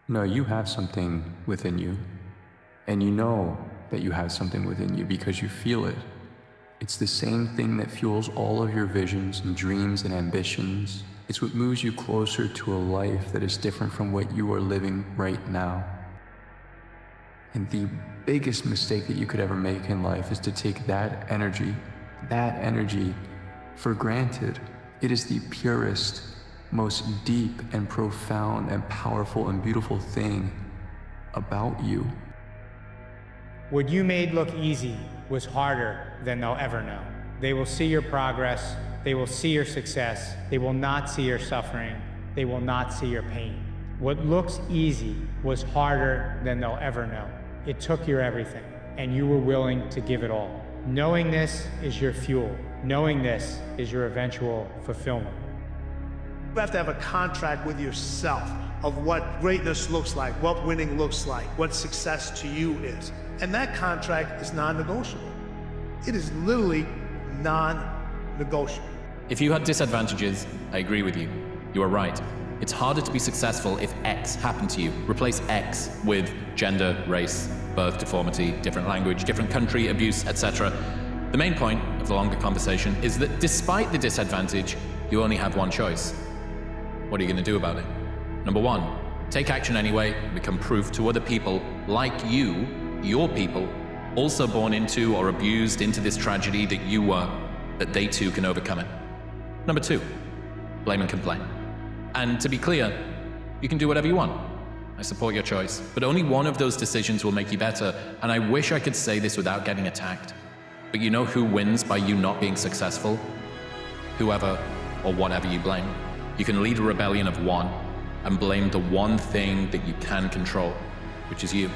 No, you have something within you, and you know that you have something within you because you feel it. It's the same thing that fuels all of your visions and dreams and ambitions. It's what moves you closer to a life that is different from what you are living right now. And the biggest mistake that you could ever make in life is to take that energy for granted. It is the purest, most deep and profound and powerful and beautiful thing about you. What you made look easy was harder than they'll ever know. They will see your progress, they will see your success, they will not see your suffering, they will not see your pain. What looks easy was harder than they'll ever know. It took your everything, and you were willing to give it all. Knowing this is your fuel. Knowing this is your eventual fulfillment. You have to have a contract with yourself of what greatness looks like, what winning looks like, what success to you is. And that contract is non-negotiable. It is literally non-negotiable. If you had disadvantages, I agree with you. You are right. It's harder to be successful if X happened to you. Replace X with gender, race, birth deformity, different language, different country, abuse, etc. The main point of the longer conversation is that despite the disadvantage, you only have one choice. What are you going to do about it? Number one, take action anyway, become proof to other people like you, your people, also born into or abused into this tragedy that you were, that they too can overcome it. Number two, blame and complain. And to be clear, you can do whatever you want. I support your choice, but only one of those decisions will make you better, and I wish I could say this without getting attacked. But you know who wins by you not being successful? Whoever or whatever you blame. You can lead a rebellion of one and blame the one thing that you can control, which is you.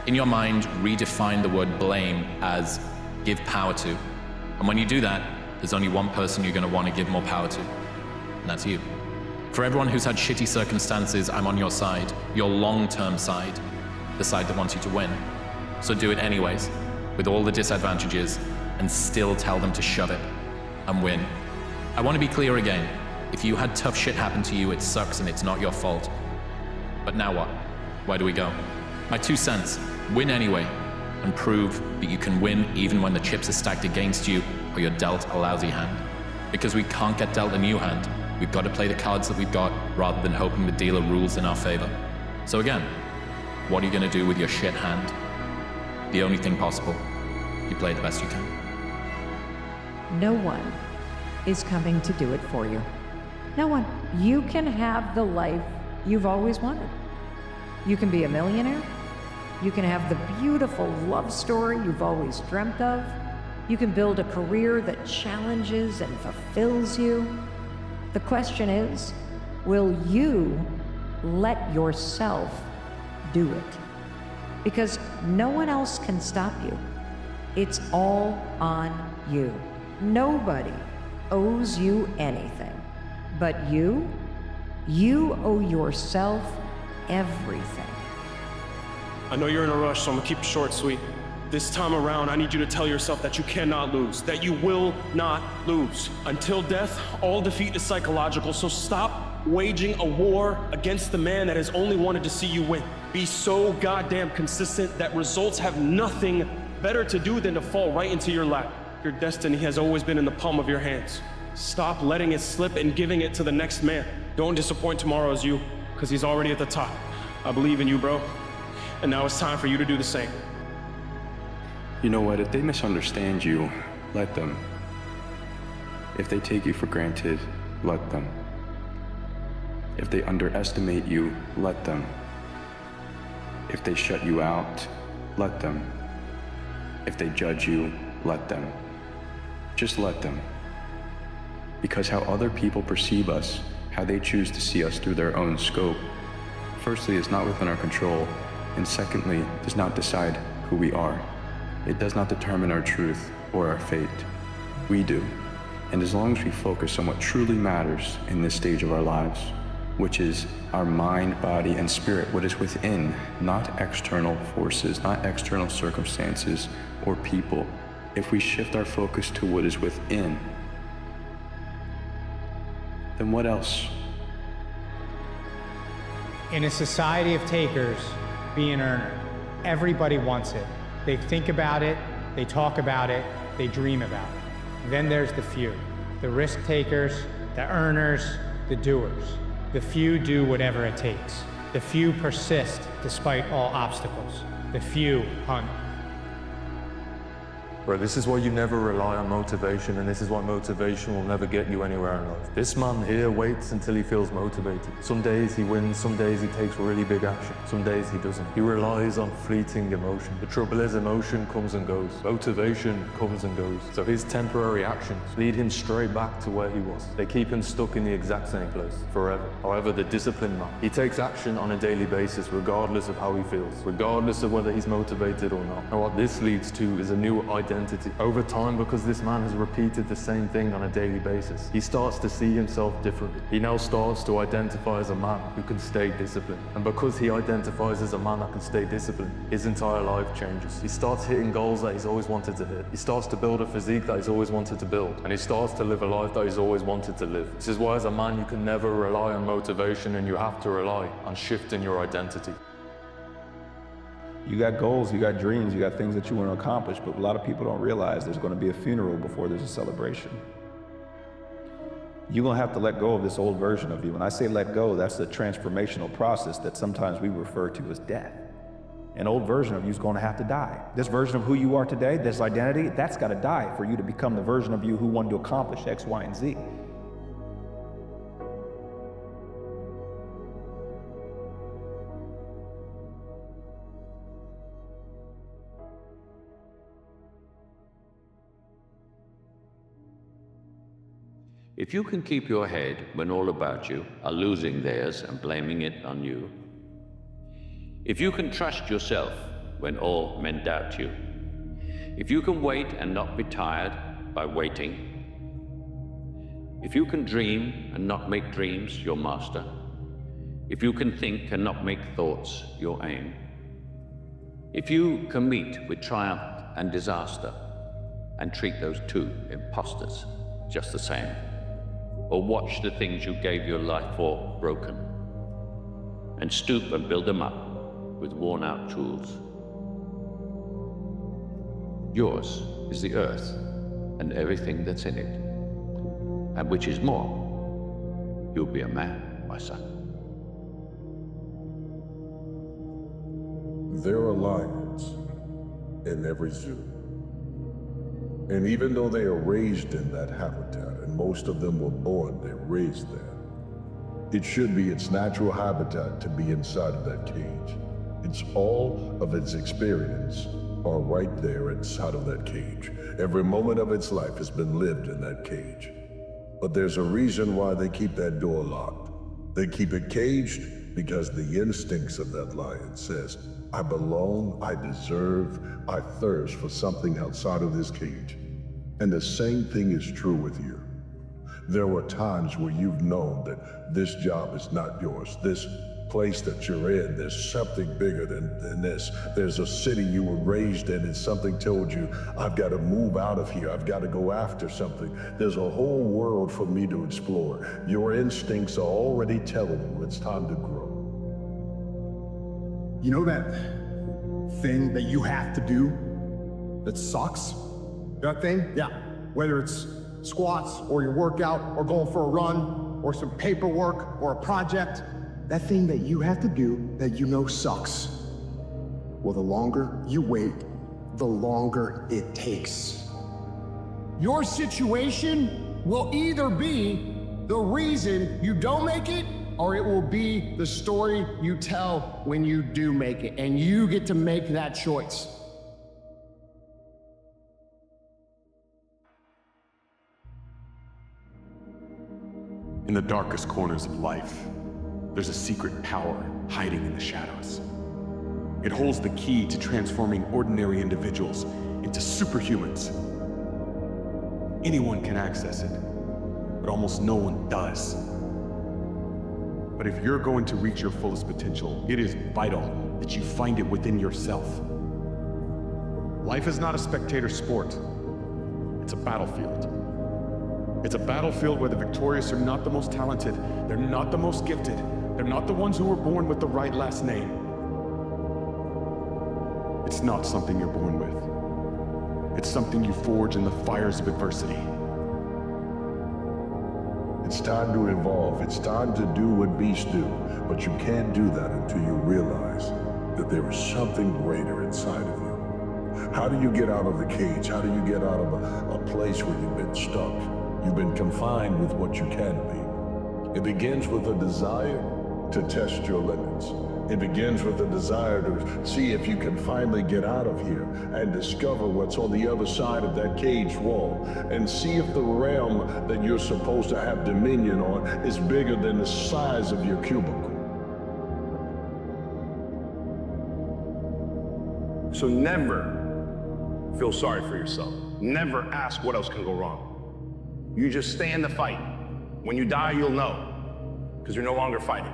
In your mind, redefine the word blame as give power to. And when you do that, there's only one person you're going to want to give more power to, and that's you. For everyone who's had shitty circumstances, I'm on your side, your long-term side, the side that wants you to win. So do it anyways, with all the disadvantages, and still tell them to shove it and win. I want to be clear again. If you had tough shit happen to you, it sucks and it's not your fault. But now what? Where do we go? My 2 cents, win anyway, and prove that you can win even when the chips are stacked against you or you're dealt a lousy hand. Because we can't get dealt a new hand. We've got to play the cards that we've got rather than hoping the dealer rules in our favor. So again, what are you going to do with your shit hand? The only thing possible. You play the best you can. No one is coming to do it for you. No one. You can have the life you've always wanted. You can be a millionaire. You can have the beautiful love story you've always dreamt of. You can build a career that challenges and fulfills you. The question is, will you let yourself do it? Because no one else can stop you. It's all on you. Nobody owes you anything. But you owe yourself everything. I know you're in a rush, so I'm gonna keep it short, sweet. This time around, I need you to tell yourself that you cannot lose, that you will not lose. Until death, all defeat is psychological, so stop waging a war against the man that has only wanted to see you win. Be so goddamn consistent that results have nothing better to do than to fall right into your lap. Your destiny has always been in the palm of your hands. Stop letting it slip and giving it to the next man. Don't disappoint tomorrow's you, because he's already at the top. I believe in you, bro. And now it's time for you to do the same. You know what? If they misunderstand you, let them. If they take you for granted, let them. If they underestimate you, let them. If they shut you out, let them. If they judge you, let them. Just let them. Because how other people perceive us, how they choose to see us through their own scope, firstly, is not within our control, and secondly, does not decide who we are. It does not determine our truth or our fate. We do. And as long as we focus on what truly matters in this stage of our lives, which is our mind, body, and spirit, what is within, not external forces, not external circumstances or people, if we shift our focus to what is within, then what else? In a society of takers, be an earner. Everybody wants it. They think about it, they talk about it, they dream about it. Then there's the few, the risk takers, the earners, the doers. The few do whatever it takes. The few persist despite all obstacles. The few hunt. Bro, this is why you never rely on motivation, and this is why motivation will never get you anywhere in life. This man here waits until he feels motivated. Some days he wins, some days he takes really big action, some days he doesn't. He relies on fleeting emotion. The trouble is, emotion comes and goes. Motivation comes and goes. So his temporary actions lead him straight back to where he was. They keep him stuck in the exact same place forever. However, the disciplined man, he takes action on a daily basis regardless of how he feels, regardless of whether he's motivated or not. And what this leads to is a new identity. Over time, because this man has repeated the same thing on a daily basis, he starts to see himself differently. He now starts to identify as a man who can stay disciplined. And because he identifies as a man that can stay disciplined, his entire life changes. He starts hitting goals that he's always wanted to hit. He starts to build a physique that he's always wanted to build. And he starts to live a life that he's always wanted to live. This is why as a man you can never rely on motivation, and you have to rely on shifting your identity. You got goals, you got dreams, you got things that you want to accomplish, but a lot of people don't realize there's going to be a funeral before there's a celebration. You're going to have to let go of this old version of you. When I say let go, that's the transformational process that sometimes we refer to as death. An old version of you is going to have to die. This version of who you are today, this identity, that's got to die for you to become the version of you who wanted to accomplish X, Y, and Z. If you can keep your head when all about you are losing theirs and blaming it on you, if you can trust yourself when all men doubt you, if you can wait and not be tired by waiting, if you can dream and not make dreams your master, if you can think and not make thoughts your aim, if you can meet with triumph and disaster and treat those two imposters just the same, or watch the things you gave your life for broken, and stoop and build them up with worn-out tools. Yours is the earth and everything that's in it, and which is more, you'll be a man, my son. There are lions in every zoo. And even though they are raised in that habitat, and most of them were born there, raised there, it should be its natural habitat to be inside of that cage. It's all of its experience are right there inside of that cage. Every moment of its life has been lived in that cage. But there's a reason why they keep that door locked. They keep it caged because the instincts of that lion says, I belong, I deserve, I thirst for something outside of this cage. And the same thing is true with you. There were times where you've known that this job is not yours. This place that you're in, there's something bigger than this. There's a city you were raised in and something told you, I've got to move out of here. I've got to go after something. There's a whole world for me to explore. Your instincts are already telling you it's time to grow. You know that thing that you have to do that sucks? That thing? Yeah. Whether it's squats or your workout or going for a run or some paperwork or a project, that thing that you have to do that you know sucks. Well, the longer you wait, the longer it takes. Your situation will either be the reason you don't make it, or it will be the story you tell when you do make it, and you get to make that choice. In the darkest corners of life, there's a secret power hiding in the shadows. It holds the key to transforming ordinary individuals into superhumans. Anyone can access it, but almost no one does. But if you're going to reach your fullest potential, it is vital that you find it within yourself. Life is not a spectator sport. It's a battlefield. It's a battlefield where the victorious are not the most talented, they're not the most gifted, They're not the ones who were born with the right last name. It's not something you're born with. It's something you forge in the fires of adversity. It's time to evolve. It's time to do what beasts do. But you can't do that until you realize that there is something greater inside of you. How do you get out of the cage? How do you get out of a place where you've been stuck? You've been confined with what you can be. It begins with a desire to test your limits. It begins with a desire to see if you can finally get out of here and discover what's on the other side of that cage wall and see if the realm that you're supposed to have dominion on is bigger than the size of your cubicle. So never feel sorry for yourself. Never ask what else can go wrong. You just stay in the fight. When you die, you'll know, because you're no longer fighting.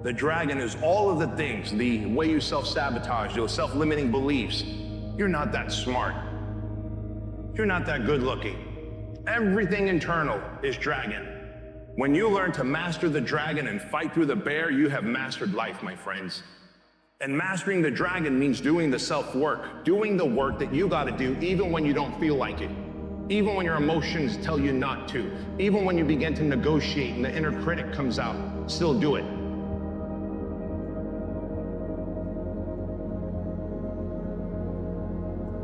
The dragon is all of the things, the way you self-sabotage, your self-limiting beliefs. You're not that smart. You're not that good-looking. Everything internal is dragon. When you learn to master the dragon and fight through the bear, you have mastered life, my friends. And mastering the dragon means doing the self-work, doing the work that you gotta do even when you don't feel like it. Even when your emotions tell you not to. Even when you begin to negotiate and the inner critic comes out, still do it.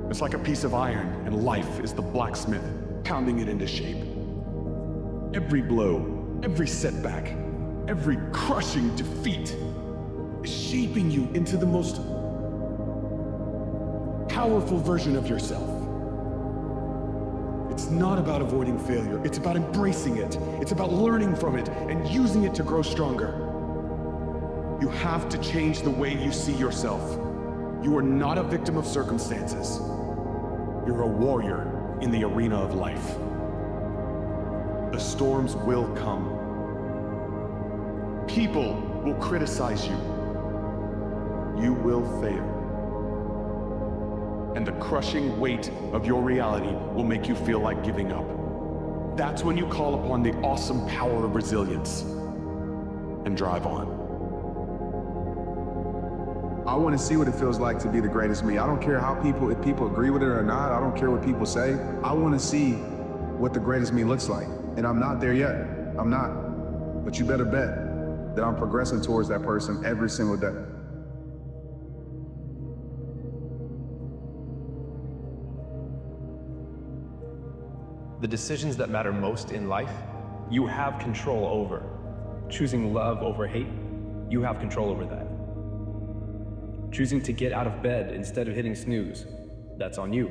It's like a piece of iron, and life is the blacksmith, pounding it into shape. Every blow, every setback, every crushing defeat is shaping you into the most powerful version of yourself. It's not about avoiding failure, it's about embracing it. It's about learning from it and using it to grow stronger. You have to change the way you see yourself. You are not a victim of circumstances. You're a warrior in the arena of life. The storms will come. People will criticize you. You will fail. And the crushing weight of your reality will make you feel like giving up. That's when you call upon the awesome power of resilience and drive on. I want to see what it feels like to be the greatest me. I don't care if people agree with it or not. I don't care what people say. I want to see what the greatest me looks like. And I'm not there yet. I'm not. But you better bet that I'm progressing towards that person every single day. The decisions that matter most in life, you have control over. Choosing love over hate, you have control over that. Choosing to get out of bed instead of hitting snooze, that's on you.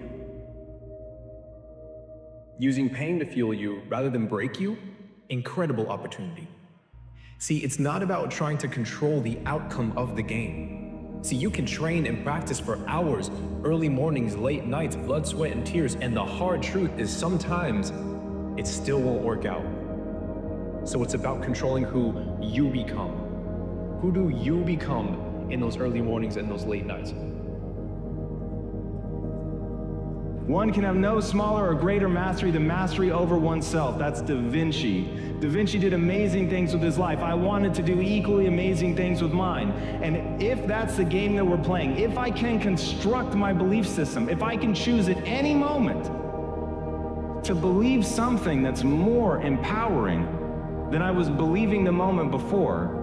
Using pain to fuel you rather than break you, incredible opportunity. See, it's not about trying to control the outcome of the game. See, you can train and practice for hours, early mornings, late nights, blood, sweat, and tears, and the hard truth is sometimes it still won't work out. So it's about controlling who you become. Who do you become in those early mornings and those late nights? One can have no smaller or greater mastery than mastery over oneself. That's Da Vinci. Da Vinci did amazing things with his life. I wanted to do equally amazing things with mine. And if that's the game that we're playing, if I can construct my belief system, if I can choose at any moment to believe something that's more empowering than I was believing the moment before,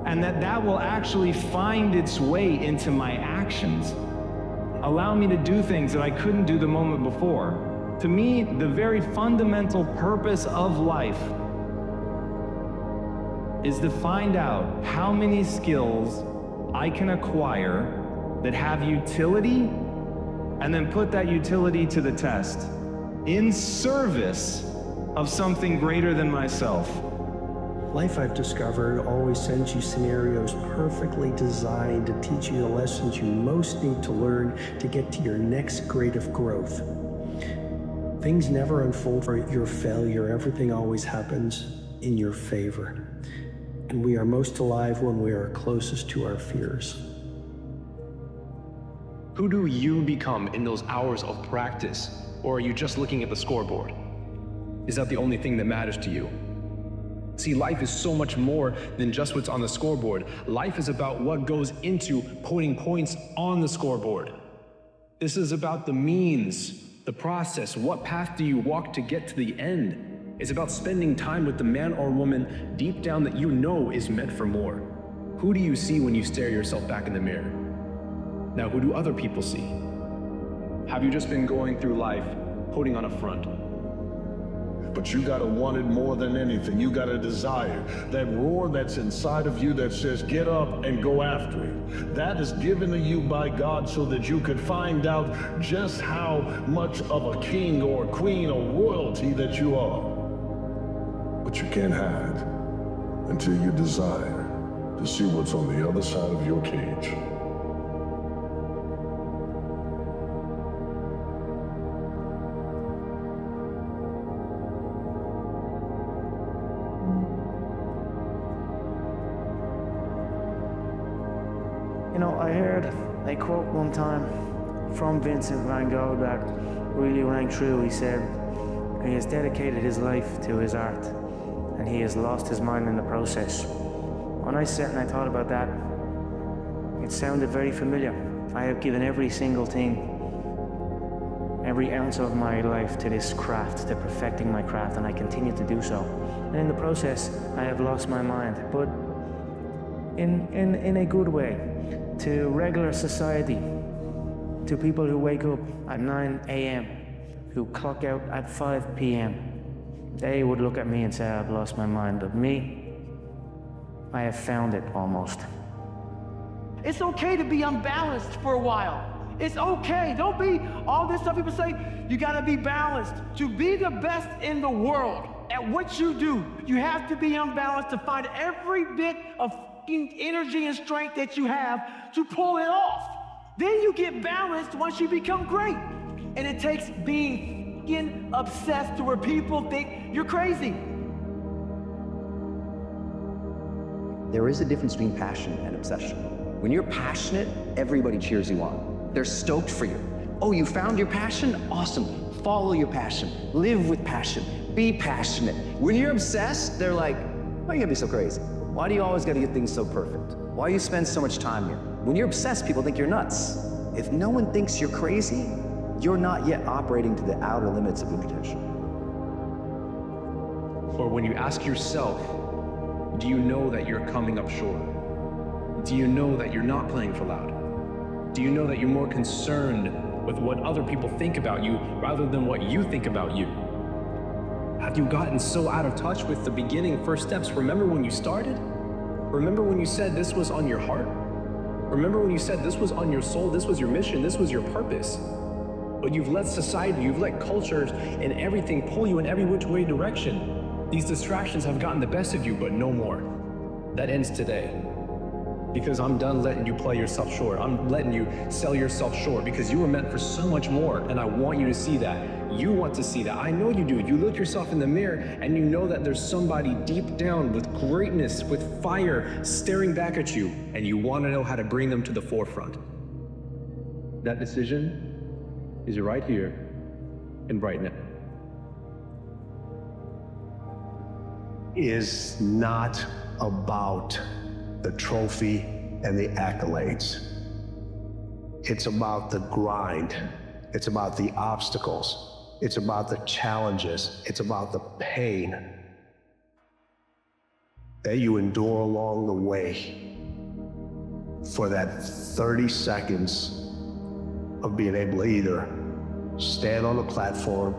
and that will actually find its way into my actions, allow me to do things that I couldn't do the moment before. To me, the very fundamental purpose of life is to find out how many skills I can acquire that have utility, and then put that utility to the test in service of something greater than myself. Life, I've discovered, always sends you scenarios perfectly designed to teach you the lessons you most need to learn to get to your next grade of growth. Things never unfold for your failure. Everything always happens in your favor. And we are most alive when we are closest to our fears. Who do you become in those hours of practice? Or are you just looking at the scoreboard? Is that the only thing that matters to you? See, life is so much more than just what's on the scoreboard. Life is about what goes into putting points on the scoreboard. This is about the means, the process. What path do you walk to get to the end? It's about spending time with the man or woman deep down that you know is meant for more. Who do you see when you stare yourself back in the mirror? Now, who do other people see? Have you just been going through life putting on a front? But you gotta want it more than anything. You gotta desire that roar that's inside of you that says, get up and go after it. That is given to you by God so that you could find out just how much of a king or queen or royalty that you are. But you can't hide until you desire to see what's on the other side of your cage. You know, I heard a quote one time from Vincent van Gogh that really rang true. He said, he has dedicated his life to his art, and he has lost his mind in the process. When I sat and I thought about that, it sounded very familiar. I have given every single thing, every ounce of my life to this craft, to perfecting my craft, and I continue to do so. And in the process, I have lost my mind, but in a good way. To regular society, to people who wake up at 9 a.m., who clock out at 5 p.m. They would look at me and say, I've lost my mind. But me, I have found it almost. It's okay to be unbalanced for a while. It's okay. Don't be all this stuff people say, you gotta be balanced. To be the best in the world at what you do, you have to be unbalanced to find every bit of energy and strength that you have to pull it off. Then you get balanced once you become great. And it takes being obsessed to where people think you're crazy. There is a difference between passion and obsession. When you're passionate, everybody cheers you on. They're stoked for you. Oh, you found your passion? Awesome. Follow your passion. Live with passion. Be passionate. When you're obsessed, they're like, why are you gonna be so crazy? Why do you always gotta get things so perfect? Why do you spend so much time here? When you're obsessed, people think you're nuts. If no one thinks you're crazy, you're not yet operating to the outer limits of your potential. Or when you ask yourself, do you know that you're coming up short? Do you know that you're not playing for loud? Do you know that you're more concerned with what other people think about you rather than what you think about you? Have you gotten so out of touch with the beginning first steps? Remember when you started? Remember when you said this was on your heart? Remember when you said this was on your soul, this was your mission, this was your purpose? But you've let society, you've let cultures and everything pull you in every which way direction. These distractions have gotten the best of you, but no more. That ends today. Because I'm done letting you play yourself short. I'm letting you sell yourself short because you were meant for so much more, and I want you to see that. You want to see that. I know you do. You look yourself in the mirror and you know that there's somebody deep down with greatness, with fire staring back at you, and you want to know how to bring them to the forefront. That decision is right here and right now. Is not about the trophy and the accolades. It's about the grind. It's about the obstacles. It's about the challenges. It's about the pain that you endure along the way for that 30 seconds of being able to either stand on a platform,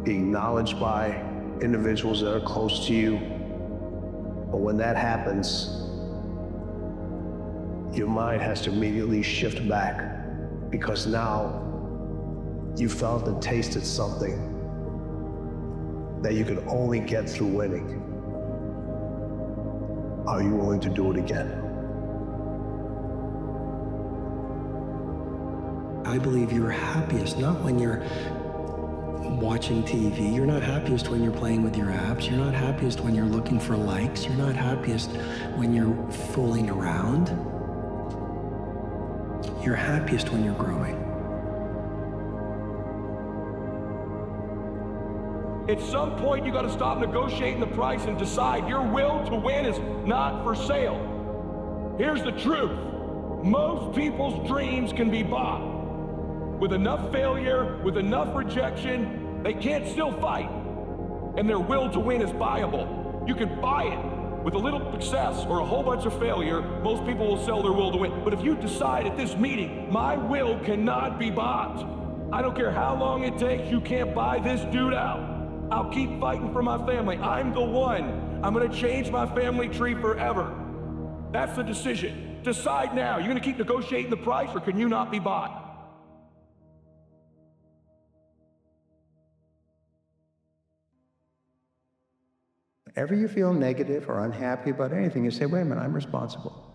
be acknowledged by individuals that are close to you, but when that happens, your mind has to immediately shift back because now you felt and tasted something that you could only get through winning. Are you willing to do it again? I believe you're happiest not when you're watching TV. You're not happiest when you're playing with your apps. You're not happiest when you're looking for likes. You're not happiest when you're fooling around. You're happiest when you're growing. At some point, you gotta stop negotiating the price and decide your will to win is not for sale. Here's the truth. Most people's dreams can be bought. With enough failure, with enough rejection, they can't still fight. And their will to win is buyable. You can buy it. With a little success or a whole bunch of failure, most people will sell their will to win. But if you decide at this meeting, my will cannot be bought, I don't care how long it takes, you can't buy this dude out. I'll keep fighting for my family. I'm the one. I'm gonna change my family tree forever. That's the decision. Decide now. You're gonna keep negotiating the price, or can you not be bought? Whenever you feel negative or unhappy about anything, you say, wait a minute, I'm responsible.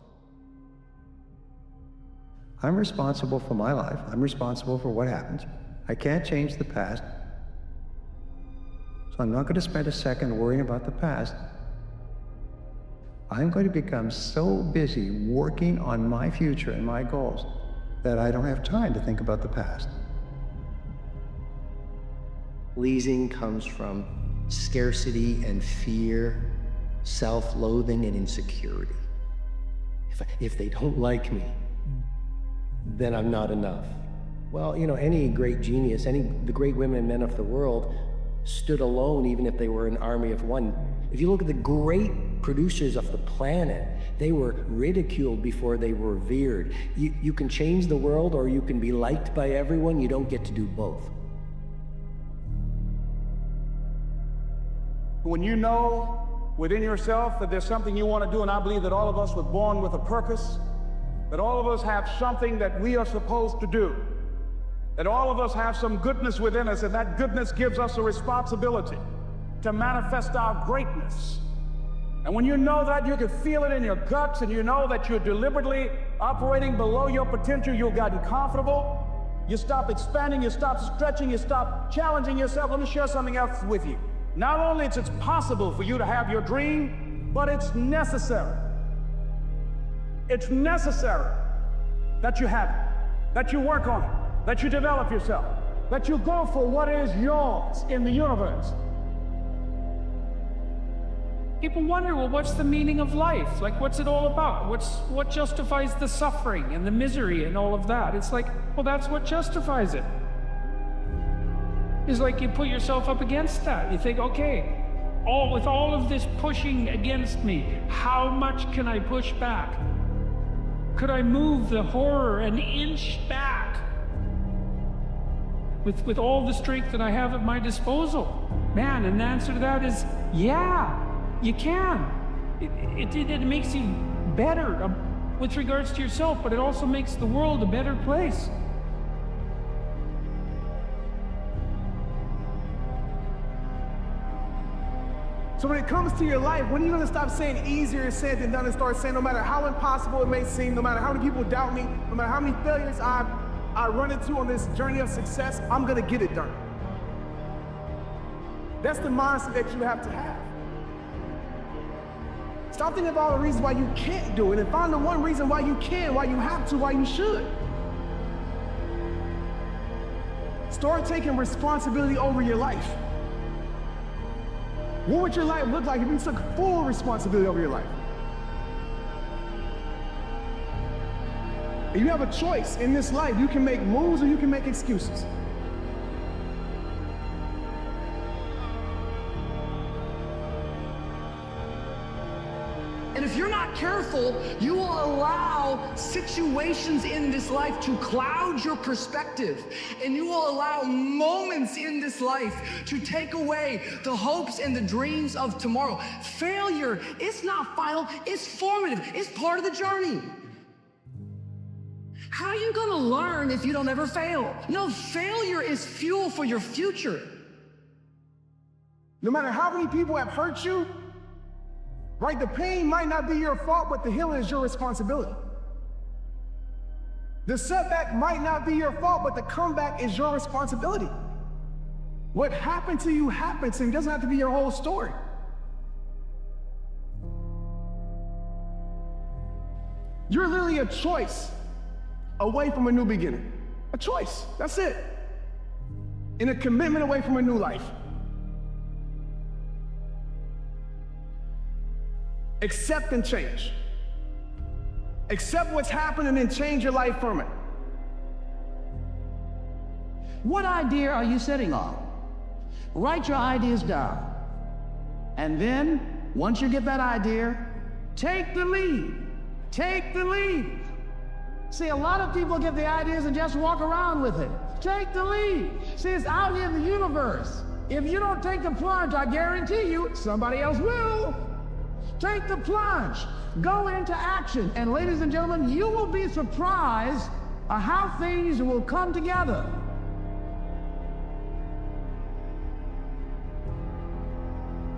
I'm responsible for my life. I'm responsible for what happens. I can't change the past. So I'm not going to spend a second worrying about the past. I'm going to become so busy working on my future and my goals that I don't have time to think about the past. Pleasing comes from scarcity and fear, self-loathing and insecurity. If they don't like me, then I'm not enough. Well, you know, any great genius, the great women and men of the world stood alone even if they were an army of one. If you look at the great producers of the planet, they were ridiculed before they were revered. You can change the world or you can be liked by everyone. You don't get to do both. When you know within yourself that there's something you want to do, and I believe that all of us were born with a purpose, that all of us have something that we are supposed to do, that all of us have some goodness within us, and that goodness gives us a responsibility to manifest our greatness. And when you know that, you can feel it in your guts, and you know that you're deliberately operating below your potential, you've gotten comfortable, you stop expanding, you stop stretching, you stop challenging yourself. Let me share something else with you. Not only is it possible for you to have your dream, but it's necessary. It's necessary that you have it, that you work on it, that you develop yourself, that you go for what is yours in the universe. People wonder, well, what's the meaning of life? Like, what's it all about? What justifies the suffering and the misery and all of that? It's like, well, that's what justifies it. It's like you put yourself up against that. You think, okay, with all of this pushing against me, how much can I push back? Could I move the horror an inch back with all the strength that I have at my disposal? Man, and the answer to that is, yeah, you can. It makes you better with regards to yourself, but it also makes the world a better place. So when it comes to your life, when are you going to stop saying easier said than done and start saying no matter how impossible it may seem, no matter how many people doubt me, no matter how many failures I run into on this journey of success, I'm going to get it done. That's the mindset that you have to have. Stop thinking of all the reasons why you can't do it and find the one reason why you can, why you have to, why you should. Start taking responsibility over your life. What would your life look like if you took full responsibility over your life? If you have a choice in this life, you can make moves or you can make excuses. And if you're not careful, you will allow situations in this life to cloud your perspective. And you will allow moments in this life to take away the hopes and the dreams of tomorrow. Failure, it's not final, it's formative, it's part of the journey. How are you gonna learn if you don't ever fail? No, failure is fuel for your future. No matter how many people have hurt you, right? The pain might not be your fault, but the healing is your responsibility. The setback might not be your fault, but the comeback is your responsibility. What happened to you happens, and it doesn't have to be your whole story. You're literally a choice away from a new beginning. A choice, that's it. And a commitment away from a new life. Accept and change. Accept what's happening and change your life from it. What idea are you sitting on? Write your ideas down. And then, once you get that idea, take the lead. Take the lead. See, a lot of people get the ideas and just walk around with it. Take the lead. See, it's out here in the universe. If you don't take the plunge, I guarantee you, somebody else will. Take the plunge. Go into action. And ladies and gentlemen, you will be surprised at how things will come together.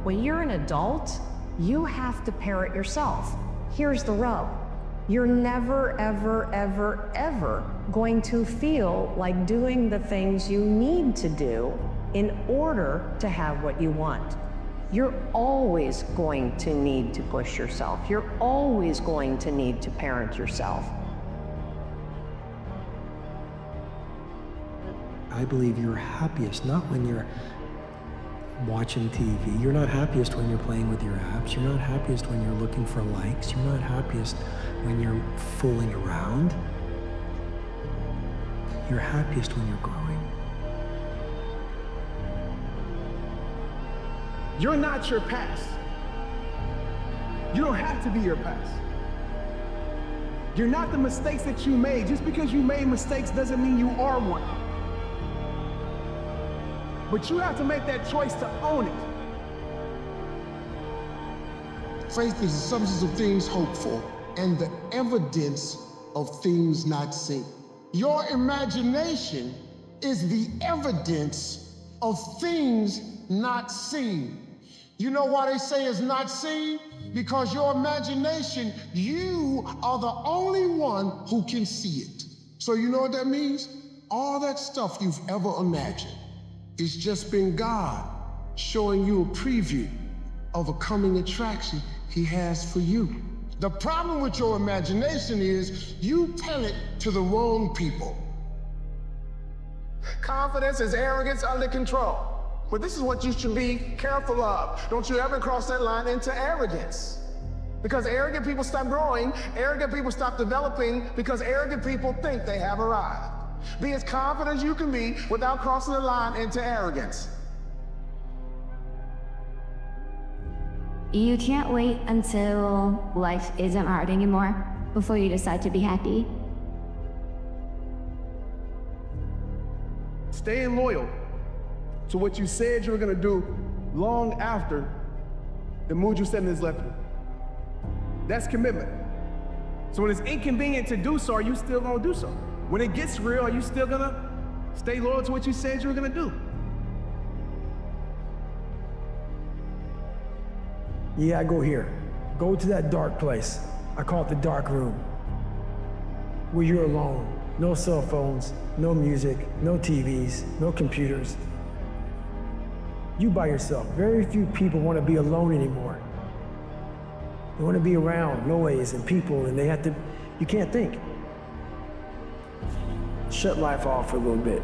When you're an adult, you have to parent yourself. Here's the rub. You're never, ever, ever, ever going to feel like doing the things you need to do in order to have what you want. You're always going to need to push yourself. You're always going to need to parent yourself. I believe you're happiest not when you're watching TV. You're not happiest when you're playing with your apps. You're not happiest when you're looking for likes. You're not happiest when you're fooling around. You're happiest when you're growing. You're not your past. You don't have to be your past. You're not the mistakes that you made. Just because you made mistakes doesn't mean you are one. But you have to make that choice to own it. Faith is the substance of things hoped for and the evidence of things not seen. Your imagination is the evidence of things not seen. You know why they say it's not seen? Because your imagination, you are the only one who can see it. So you know what that means? All that stuff you've ever imagined, it's just been God showing you a preview of a coming attraction he has for you. The problem with your imagination is you tell it to the wrong people. Confidence is arrogance under control. But this is what you should be careful of. Don't you ever cross that line into arrogance. Because arrogant people stop growing, arrogant people stop developing, because arrogant people think they have arrived. Be as confident as you can be without crossing the line into arrogance. You can't wait until life isn't hard anymore before you decide to be happy. Stay loyal to what you said you were going to do long after the mood you set in is left you. That's commitment. So when it's inconvenient to do so, are you still going to do so? When it gets real, are you still going to stay loyal to what you said you were going to do? Yeah, I go here. Go to that dark place. I call it the dark room. Where you're alone. No cell phones, no music, no TVs, no computers. You by yourself. Very few people want to be alone anymore. They want to be around noise and people, and you can't think. Shut life off for a little bit.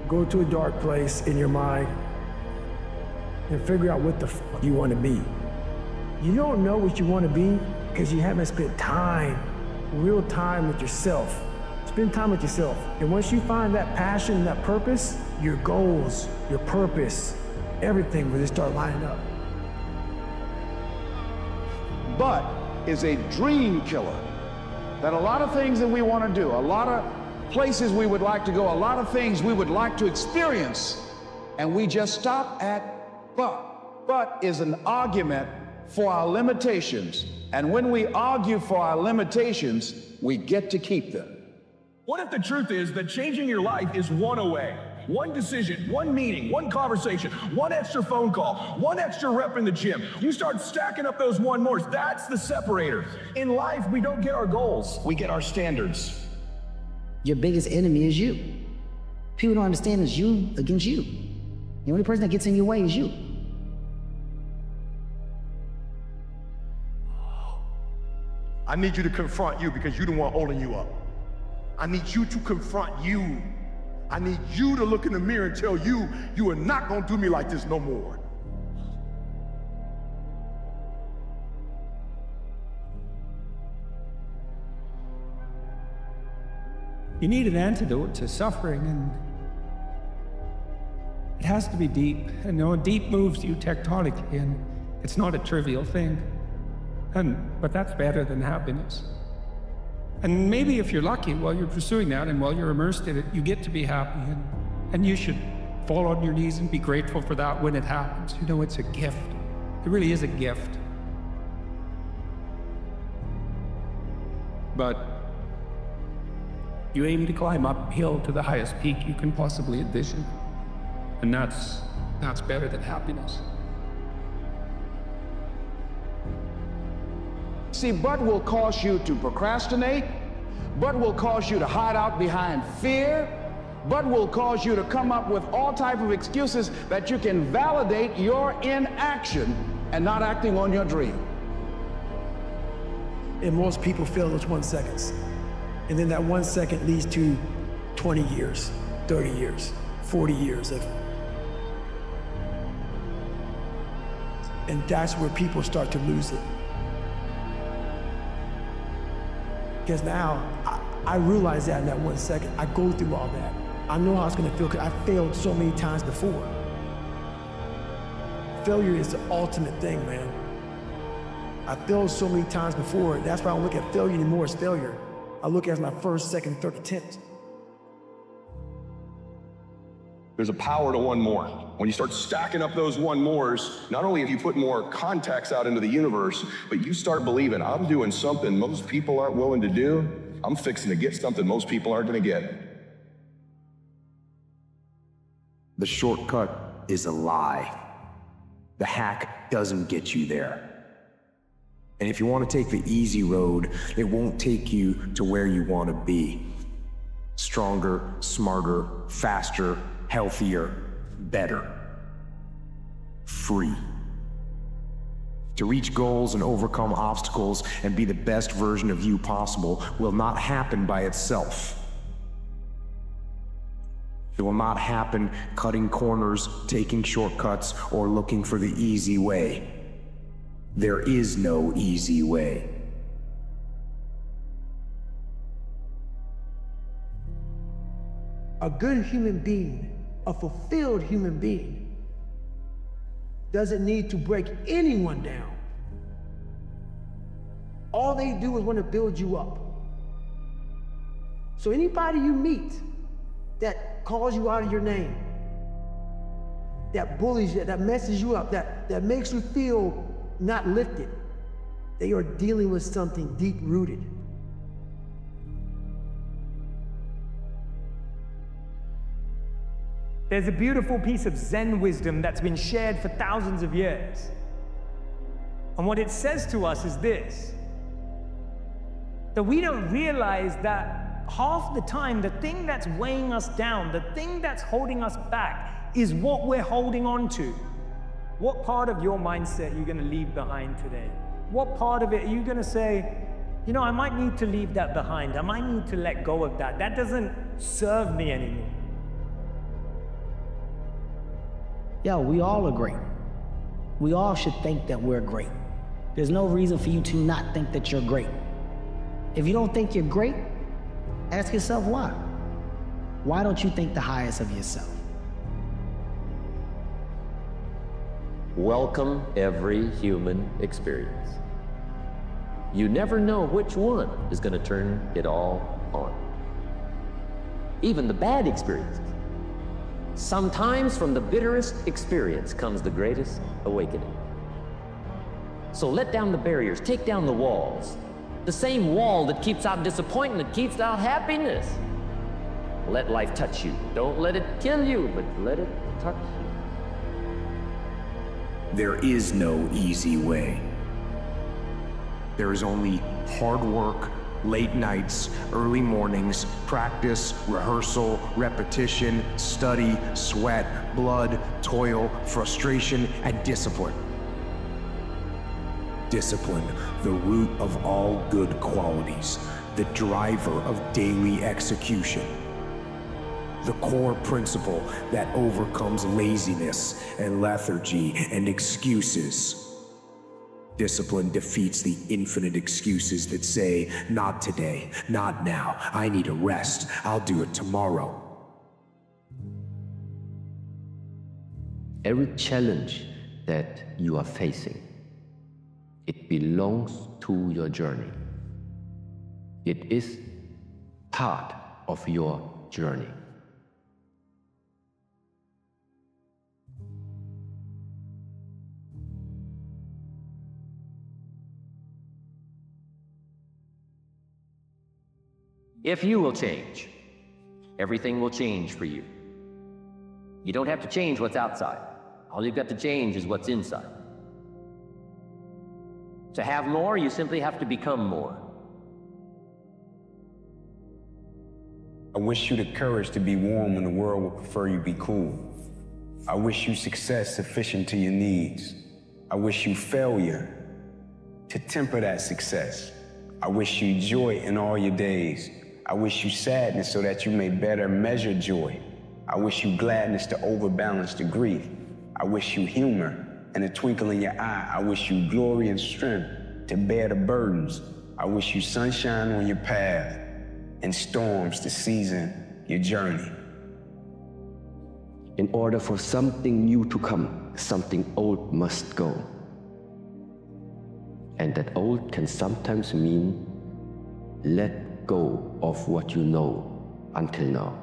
Go to a dark place in your mind and figure out what the fuck you want to be. You don't know what you want to be because you haven't spent time, real time with yourself. Spend time with yourself. And once you find that passion and that purpose, your goals, your purpose, everything will just start lining up. But is a dream killer. That a lot of things that we want to do, a lot of places we would like to go, a lot of things we would like to experience, and we just stop at but. But is an argument for our limitations. And when we argue for our limitations, we get to keep them. What if the truth is that changing your life is one away? One decision, one meeting, one conversation, one extra phone call, one extra rep in the gym. You start stacking up those one mores. That's the separator. In life, we don't get our goals. We get our standards. Your biggest enemy is you. People don't understand it's you against you. The only person that gets in your way is you. I need you to confront you because you're the one holding you up. I need you to confront you. I need you to look in the mirror and tell you, you are not gonna do me like this no more. You need an antidote to suffering, and it has to be deep. And deep moves you tectonically, and it's not a trivial thing. But that's better than happiness. And maybe if you're lucky, while you're pursuing that and while you're immersed in it, you get to be happy, and you should fall on your knees and be grateful for that when it happens. It's a gift. It really is a gift. But you aim to climb uphill to the highest peak you can possibly envision. And that's better than happiness. See, but will cause you to procrastinate, but will cause you to hide out behind fear, but will cause you to come up with all type of excuses that you can validate your inaction and not acting on your dream. And most people fail those 1 seconds. And then that 1 second leads to 20 years, 30 years, 40 years of. And that's where people start to lose it. Because now, I realize that in that 1 second, I go through all that. I know how it's gonna feel, because I failed so many times before. Failure is the ultimate thing, man. I failed so many times before. That's why I don't look at failure anymore as failure. I look at it as my first, second, third attempt. There's a power to one more. When you start stacking up those one mores, not only have you put more contacts out into the universe, but you start believing, I'm doing something most people aren't willing to do. I'm fixing to get something most people aren't gonna get. The shortcut is a lie. The hack doesn't get you there. And if you want to take the easy road, it won't take you to where you want to be. Stronger, smarter, faster, healthier, better. Free. To reach goals and overcome obstacles and be the best version of you possible will not happen by itself. It will not happen cutting corners, taking shortcuts, or looking for the easy way. There is no easy way. A good human being, a fulfilled human being, doesn't need to break anyone down. All they do is want to build you up. So anybody you meet that calls you out of your name, that bullies you, that messes you up, that makes you feel not lifted, they are dealing with something deep-rooted. There's a beautiful piece of Zen wisdom that's been shared for thousands of years. And what it says to us is this: that we don't realize that half the time, the thing that's weighing us down, the thing that's holding us back, is what we're holding on to. What part of your mindset are you going to leave behind today? What part of it are you going to say, I might need to leave that behind. I might need to let go of that. That doesn't serve me anymore. Yo, we all are great. We all should think that we're great. There's no reason for you to not think that you're great. If you don't think you're great, ask yourself why. Why don't you think the highest of yourself? Welcome every human experience. You never know which one is going to turn it all on. Even the bad experiences. Sometimes from the bitterest experience comes the greatest awakening. So let down the barriers, take down the walls. The same wall that keeps out disappointment keeps out happiness. Let life touch you. Don't let it kill you, but let it touch you. There is no easy way. There is only hard work, late nights, early mornings, practice, rehearsal, repetition, study, sweat, blood, toil, frustration, and discipline. Discipline, the root of all good qualities, the driver of daily execution. The core principle that overcomes laziness and lethargy and excuses. Discipline defeats the infinite excuses that say, not today, not now, I need a rest, I'll do it tomorrow. Every challenge that you are facing, it belongs to your journey. It is part of your journey. If you will change, everything will change for you. You don't have to change what's outside. All you've got to change is what's inside. To have more, you simply have to become more. I wish you the courage to be warm when the world would prefer you be cool. I wish you success sufficient to your needs. I wish you failure to temper that success. I wish you joy in all your days. I wish you sadness so that you may better measure joy. I wish you gladness to overbalance the grief. I wish you humor and a twinkle in your eye. I wish you glory and strength to bear the burdens. I wish you sunshine on your path and storms to season your journey. In order for something new to come, something old must go. And that old can sometimes mean let go of what you know until now.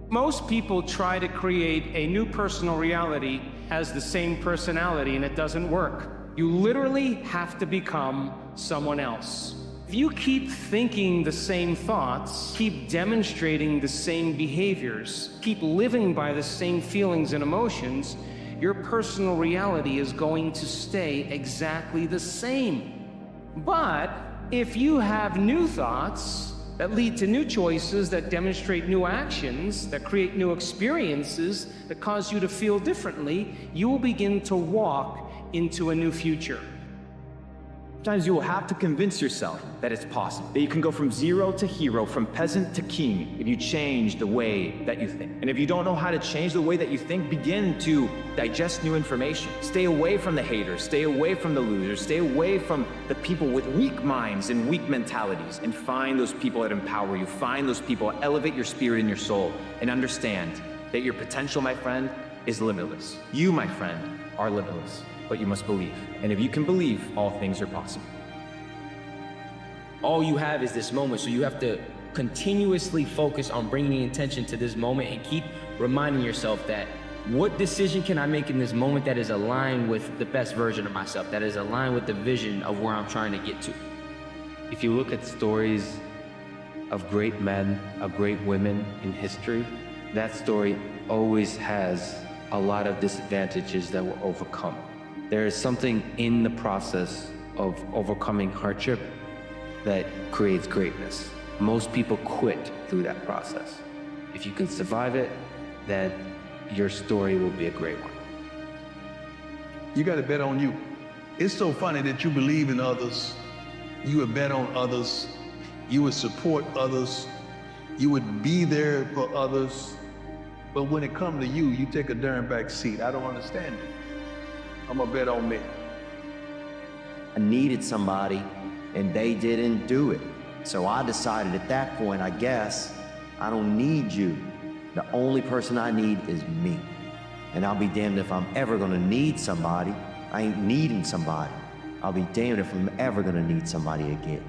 Most people try to create a new personal reality as the same personality, and it doesn't work. You literally have to become someone else. If you keep thinking the same thoughts, keep demonstrating the same behaviors, keep living by the same feelings and emotions, your personal reality is going to stay exactly the same. But if you have new thoughts that lead to new choices, that demonstrate new actions, that create new experiences, that cause you to feel differently, you will begin to walk into a new future. Sometimes you will have to convince yourself that it's possible, that you can go from zero to hero, from peasant to king, if you change the way that you think. And if you don't know how to change the way that you think, begin to digest new information. Stay away from the haters, stay away from the losers, stay away from the people with weak minds and weak mentalities, and find those people that empower you. Find those people that elevate your spirit and your soul, and understand that your potential, my friend, is limitless. You, my friend, are limitless. But you must believe. And if you can believe, all things are possible. All you have is this moment, so you have to continuously focus on bringing attention to this moment and keep reminding yourself that what decision can I make in this moment that is aligned with the best version of myself, that is aligned with the vision of where I'm trying to get to. If you look at stories of great men, of great women in history, that story always has a lot of disadvantages that were overcome. There is something in the process of overcoming hardship that creates greatness. Most people quit through that process. If you can survive it, then your story will be a great one. You got to bet on you. It's so funny that you believe in others, you would bet on others, you would support others, you would be there for others, but when it comes to you, you take a darn back seat. I don't understand it. I'm gonna bet on me. I needed somebody, and they didn't do it. So I decided at that point, I guess, I don't need you. The only person I need is me. And I'll be damned if I'm ever gonna need somebody. I ain't needing somebody. I'll be damned if I'm ever gonna need somebody again.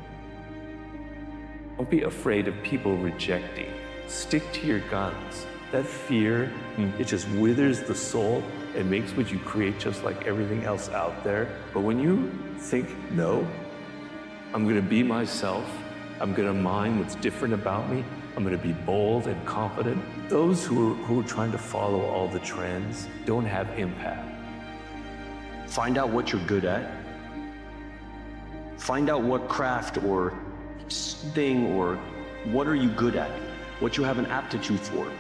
Don't be afraid of people rejecting. Stick to your guns. That fear, it just withers the soul. It makes what you create just like everything else out there. But when you think, no, I'm gonna be myself, I'm gonna mind what's different about me, I'm gonna be bold and confident, those who are trying to follow all the trends don't have impact. Find out what you're good at. Find out what craft or thing or what are you good at, what you have an aptitude for.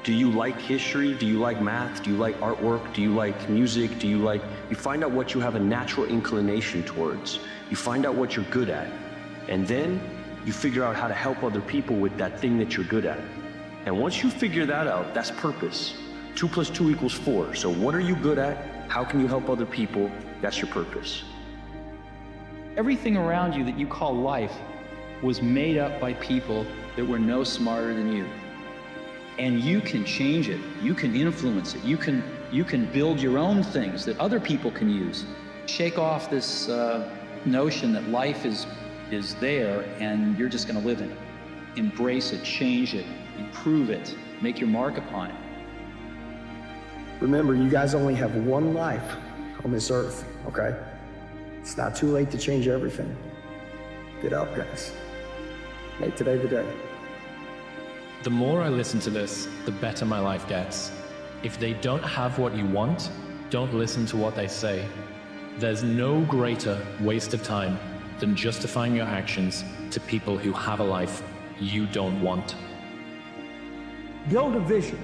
Do you like history? Do you like math? Do you like artwork? Do you like music? You find out what you have a natural inclination towards. You find out what you're good at. And then you figure out how to help other people with that thing that you're good at. And once you figure that out, that's purpose. 2 + 2 = 4. So what are you good at? How can you help other people? That's your purpose. Everything around you that you call life was made up by people that were no smarter than you. And you can change it. You can influence it. You can build your own things that other people can use. Shake off this notion that life is there and you're just going to live in it. Embrace it, change it, improve it, make your mark upon it. Remember, you guys only have one life on this earth, okay? It's not too late to change everything. Get up, guys. Make today the day. The more I listen to this, the better my life gets. If they don't have what you want, don't listen to what they say. There's no greater waste of time than justifying your actions to people who have a life you don't want. Build a vision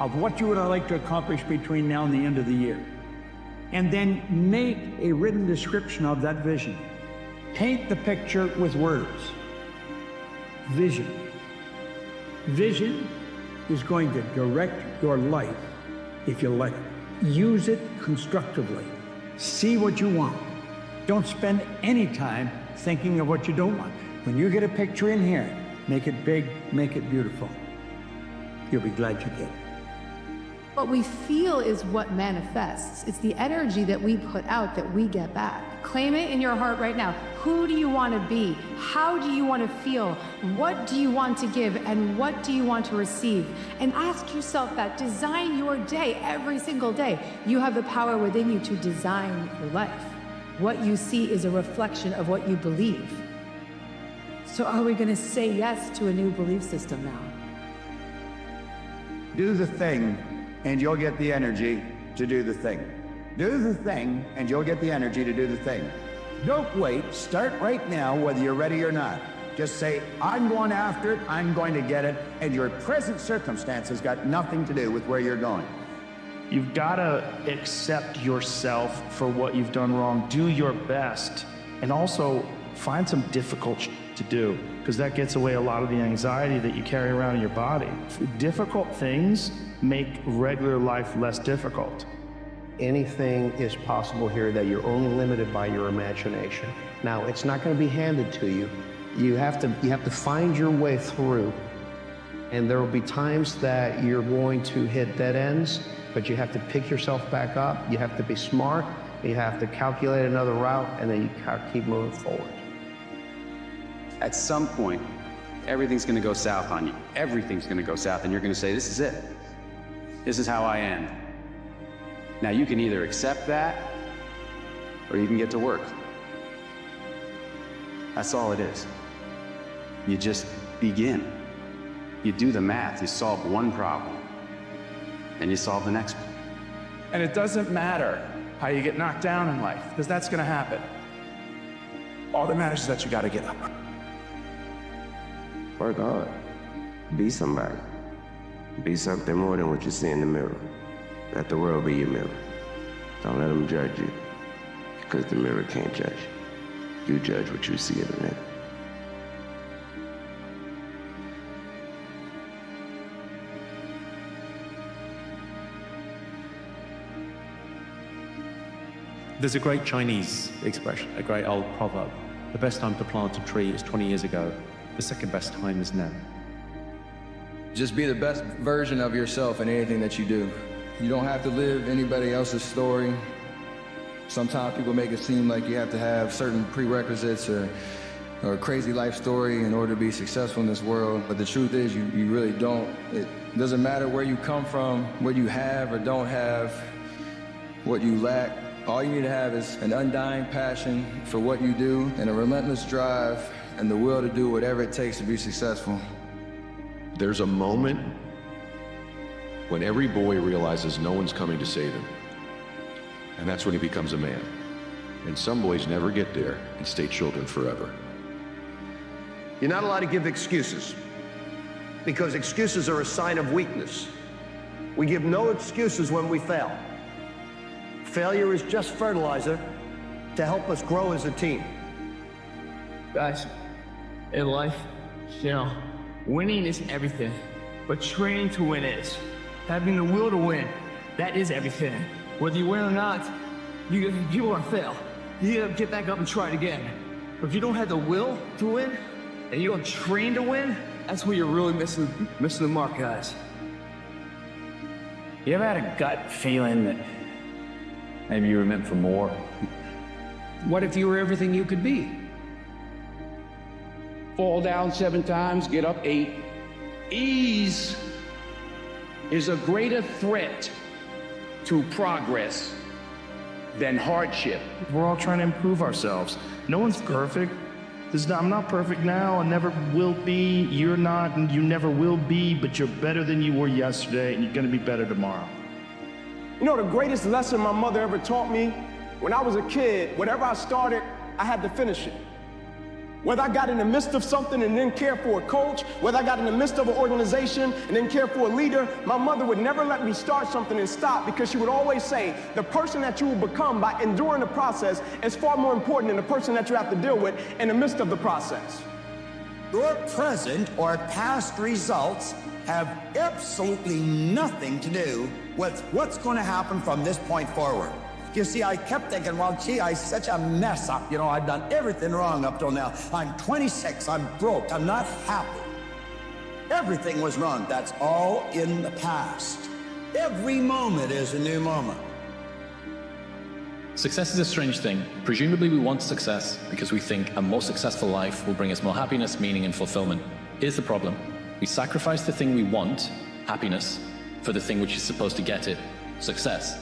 of what you would like to accomplish between now and the end of the year. And then make a written description of that vision. Paint the picture with words. Vision. Vision is going to direct your life if you let it. Use it constructively. See what you want. Don't spend any time thinking of what you don't want. When you get a picture in here, make it big, make it beautiful. You'll be glad you did. What we feel is what manifests. It's the energy that we put out that we get back. Claim it in your heart right now. Who do you want to be? How do you want to feel? What do you want to give? And what do you want to receive? And ask yourself that. Design your day every single day. You have the power within you to design your life. What you see is a reflection of what you believe. So are we going to say yes to a new belief system now? Do the thing, and you'll get the energy to do the thing. Do the thing, and you'll get the energy to do the thing. Don't wait. Start right now, whether you're ready or not. Just say, I'm going after it, I'm going to get it, and your present circumstances got nothing to do with where you're going. You've got to accept yourself for what you've done wrong. Do your best, and also find some difficult to do, because that gets away a lot of the anxiety that you carry around in your body. Difficult things make regular life less difficult. Anything is possible here that you're only limited by your imagination. Now, it's not going to be handed to you. You have to find your way through. And there will be times that you're going to hit dead ends, but you have to pick yourself back up. You have to be smart. You have to calculate another route, and then you keep moving forward. At some point, everything's going to go south on you. Everything's going to go south, and you're going to say, this is it. This is how I am. Now, you can either accept that, or you can get to work. That's all it is. You just begin. You do the math. You solve one problem, and you solve the next one. And it doesn't matter how you get knocked down in life, because that's going to happen. All that matters is that you got to get up. Work hard. Be somebody. Be something more than what you see in the mirror. Let the world be your mirror. Don't let them judge you, because the mirror can't judge you. You judge what you see in the mirror. There's a great Chinese expression, a great old proverb. The best time to plant a tree is 20 years ago. The second best time is now. Just be the best version of yourself in anything that you do. You don't have to live anybody else's story. Sometimes people make it seem like you have to have certain prerequisites or a crazy life story in order to be successful in this world. But the truth is, you really don't. It doesn't matter where you come from, what you have or don't have, what you lack. All you need to have is an undying passion for what you do and a relentless drive and the will to do whatever it takes to be successful. There's a moment when every boy realizes no one's coming to save him. And that's when he becomes a man. And some boys never get there and stay children forever. You're not allowed to give excuses, because excuses are a sign of weakness. We give no excuses when we fail. Failure is just fertilizer to help us grow as a team. Guys, in life, winning is everything, but training to win is. Having the will to win, that is everything. Whether you win or not, you're gonna fail. You gotta get back up and try it again. If you don't have the will to win, and you don't train to win, that's where you're really missing the mark, guys. You ever had a gut feeling that maybe you were meant for more? What if you were everything you could be? Fall down 7 times, get up 8. Ease is a greater threat to progress than hardship. We're all trying to improve ourselves. No one's perfect. I'm not perfect now, I never will be. You're not, and you never will be, but you're better than you were yesterday, and you're gonna be better tomorrow. You know, the greatest lesson my mother ever taught me, when I was a kid, whatever I started, I had to finish it. Whether I got in the midst of something and didn't care for a coach, whether I got in the midst of an organization and didn't care for a leader, my mother would never let me start something and stop, because she would always say, the person that you will become by enduring the process is far more important than the person that you have to deal with in the midst of the process. Your present or past results have absolutely nothing to do with what's going to happen from this point forward. You see, I kept thinking, well, gee, I'm such a mess up. You know, I've done everything wrong up till now. I'm 26, I'm broke, I'm not happy. Everything was wrong. That's all in the past. Every moment is a new moment. Success is a strange thing. Presumably we want success because we think a more successful life will bring us more happiness, meaning, and fulfillment. Here's the problem. We sacrifice the thing we want, happiness, for the thing which is supposed to get it, success.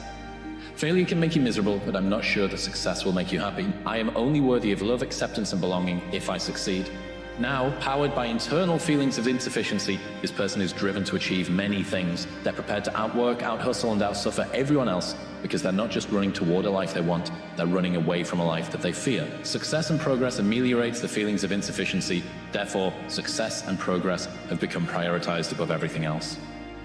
Failure can make you miserable, but I'm not sure that success will make you happy. I am only worthy of love, acceptance, and belonging if I succeed. Now, powered by internal feelings of insufficiency, this person is driven to achieve many things. They're prepared to outwork, outhustle, and outsuffer everyone else because they're not just running toward a life they want, they're running away from a life that they fear. Success and progress ameliorates the feelings of insufficiency. Therefore, success and progress have become prioritized above everything else.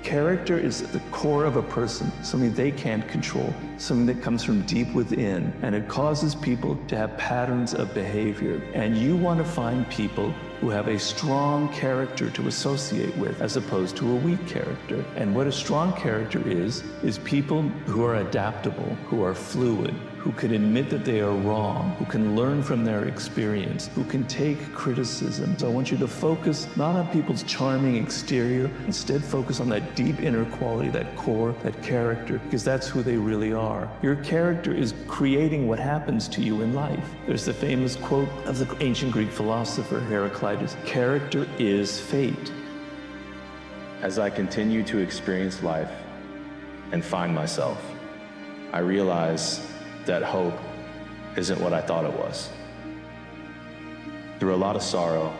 Character is at the core of a person, something they can't control, something that comes from deep within, and it causes people to have patterns of behavior. And you want to find people who have a strong character to associate with, as opposed to a weak character. And what a strong character is people who are adaptable, who are fluid, who can admit that they are wrong, who can learn from their experience, who can take criticism. So I want you to focus not on people's charming exterior, instead focus on that deep inner quality, that core, that character, because that's who they really are. Your character is creating what happens to you in life. There's the famous quote of the ancient Greek philosopher Heraclitus, "Character is fate." As I continue to experience life and find myself, I realize that hope isn't what I thought it was. Through a lot of sorrow,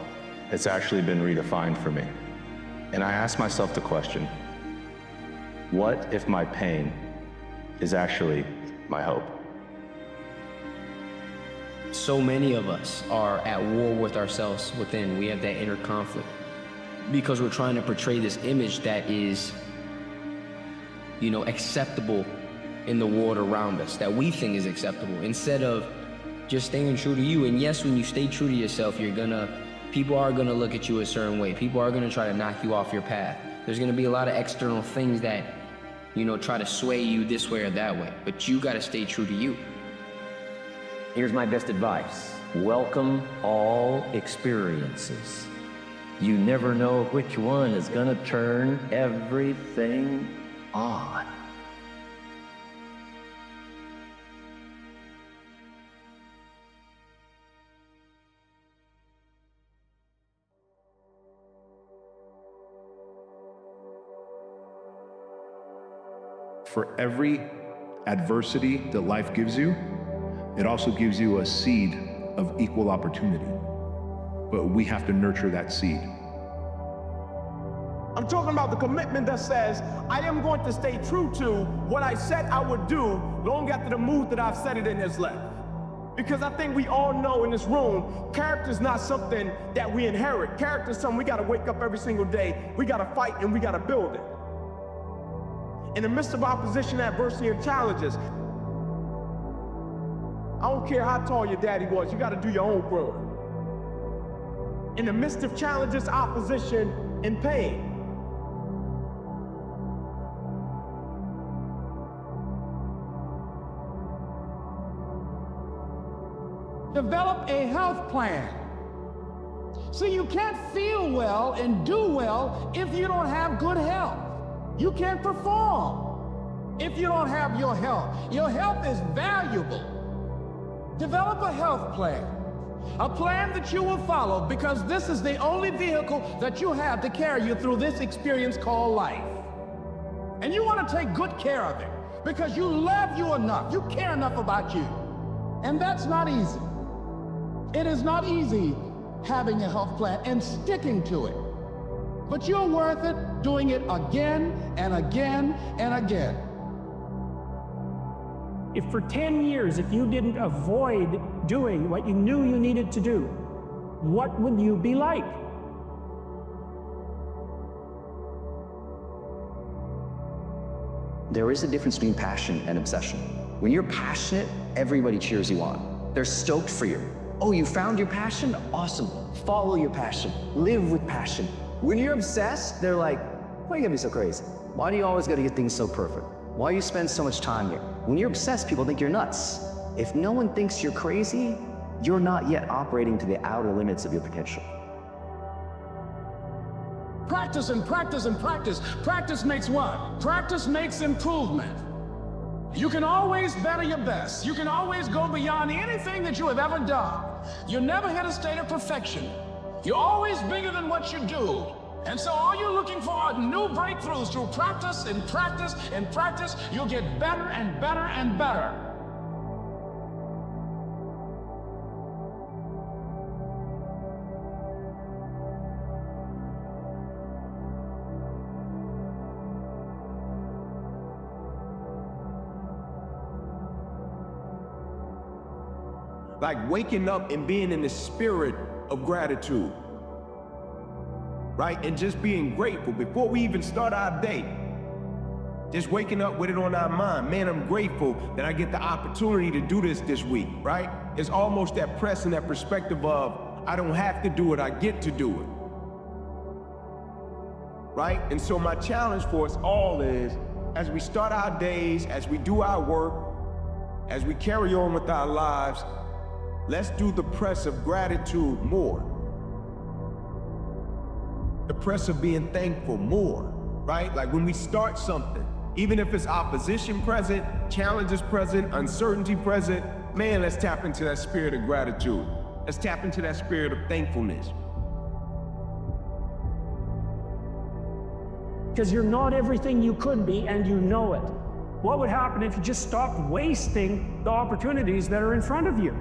it's actually been redefined for me. And I ask myself the question, what if my pain is actually my hope? So many of us are at war with ourselves within. We have that inner conflict because we're trying to portray this image that is, acceptable in the world around us, that we think is acceptable, instead of just staying true to you. And yes, when you stay true to yourself, people are gonna look at you a certain way. People are gonna try to knock you off your path. There's gonna be a lot of external things that, try to sway you this way or that way, but you gotta stay true to you. Here's my best advice. Welcome all experiences. You never know which one is gonna turn everything on. For every adversity that life gives you, it also gives you a seed of equal opportunity. But we have to nurture that seed. I'm talking about the commitment that says, I am going to stay true to what I said I would do long after the mood that I've set it in has left. Because I think we all know in this room, character is not something that we inherit. Character is something we gotta wake up every single day, we gotta fight, and we gotta build it. In the midst of opposition, adversity, and challenges, I don't care how tall your daddy was, you gotta do your own growing. In the midst of challenges, opposition, and pain, Develop a health plan. See, you can't feel well and do well if you don't have good health. You can't perform if you don't have your health. Your health is valuable. Develop a health plan. A plan that you will follow, because this is the only vehicle that you have to carry you through this experience called life. And you want to take good care of it because you love you enough. You care enough about you. And that's not easy. It is not easy having a health plan and sticking to it. But you're worth it doing it again and again and again. If for 10 years, if you didn't avoid doing what you knew you needed to do, what would you be like? There is a difference between passion and obsession. When you're passionate, everybody cheers you on. They're stoked for you. Oh, you found your passion? Awesome. Follow your passion. Live with passion. When you're obsessed, they're like, why are you gonna be so crazy? Why do you always gotta get things so perfect? Why do you spend so much time here? When you're obsessed, people think you're nuts. If no one thinks you're crazy, you're not yet operating to the outer limits of your potential. Practice and practice and practice. Practice makes what? Practice makes improvement. You can always better your best. You can always go beyond anything that you have ever done. You never hit a state of perfection. You're always bigger than what you do. And so all you're looking for are new breakthroughs through practice and practice and practice. You'll get better and better and better. Like waking up and being in the spirit of gratitude, right? And just being grateful before we even start our day. Just waking up with it on our mind. Man, I'm grateful that I get the opportunity to do this week, right? It's almost that pressing, that perspective of, I don't have to do it, I get to do it. Right? And so my challenge for us all is, as we start our days, as we do our work, as we carry on with our lives, let's do the press of gratitude more. The press of being thankful more, right? Like when we start something, even if it's opposition present, challenges present, uncertainty present, man, let's tap into that spirit of gratitude. Let's tap into that spirit of thankfulness. Because you're not everything you could be, and you know it. What would happen if you just stopped wasting the opportunities that are in front of you?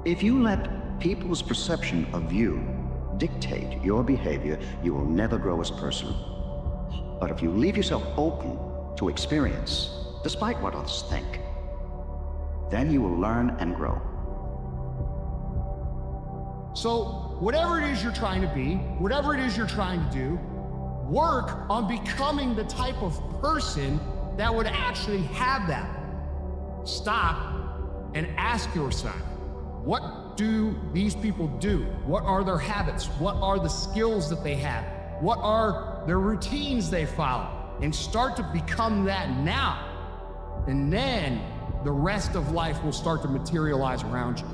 If you let people's perception of you dictate your behavior, you will never grow as a person. But if you leave yourself open to experience, despite what others think, then you will learn and grow. So, whatever it is you're trying to be, whatever it is you're trying to do, work on becoming the type of person that would actually have that. Stop and ask yourself, what do these people do? What are their habits? What are the skills that they have? What are their routines they follow? And start to become that now. And then the rest of life will start to materialize around you.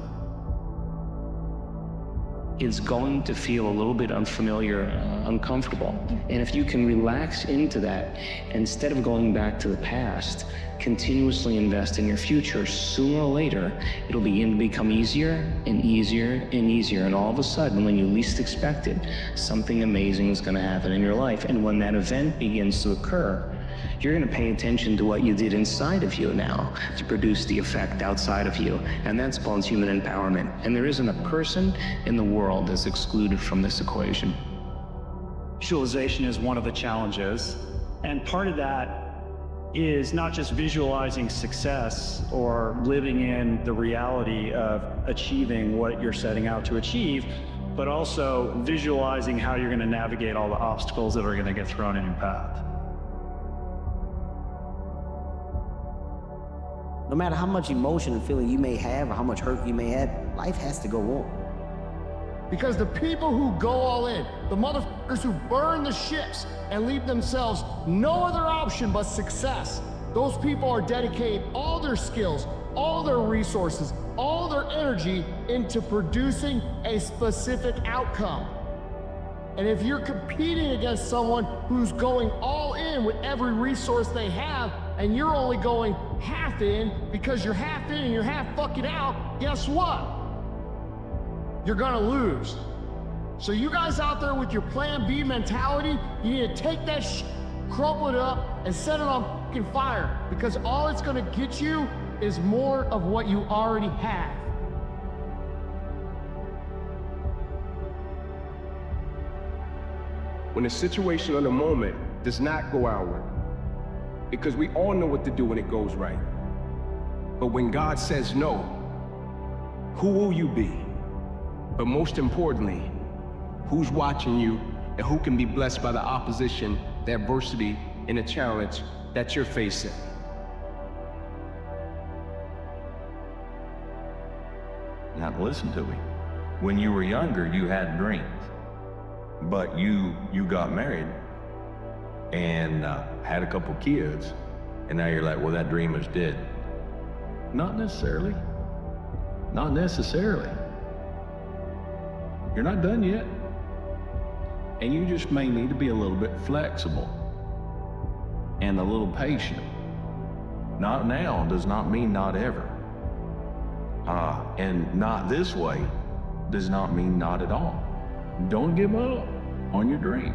It's going to feel a little bit unfamiliar, uncomfortable. And if you can relax into that, instead of going back to the past, continuously invest in your future, sooner or later, it'll begin to become easier and easier and easier. And all of a sudden, when you least expect it, something amazing is going to happen in your life. And when that event begins to occur, you're going to pay attention to what you did inside of you now to produce the effect outside of you. And that's called human empowerment. And there isn't a person in the world that's excluded from this equation. Visualization is one of the challenges. And part of that is not just visualizing success or living in the reality of achieving what you're setting out to achieve, but also visualizing how you're going to navigate all the obstacles that are going to get thrown in your path. No matter how much emotion and feeling you may have or how much hurt you may have, life has to go on. Because the people who go all in, the motherfuckers who burn the ships and leave themselves no other option but success, those people are dedicating all their skills, all their resources, all their energy into producing a specific outcome. And if you're competing against someone who's going all in with every resource they have, and you're only going half in because you're half in and you're half fucking out, guess what? You're gonna lose. So you guys out there with your plan B mentality, you need to take that crumple it up and set it on fucking fire, because all it's gonna get you is more of what you already have. When the situation or the moment does not go our way, because we all know what to do when it goes right. But when God says no, who will you be? But most importantly, who's watching you and who can be blessed by the opposition, the adversity, and the challenge that you're facing? Now listen to me. When you were younger, you had dreams, but you got married and had a couple kids, and now you're like, well, that dream is dead. Not necessarily. Not necessarily. You're not done yet. And you just may need to be a little bit flexible and a little patient. Not now does not mean not ever. And not this way does not mean not at all. Don't give up on your dream.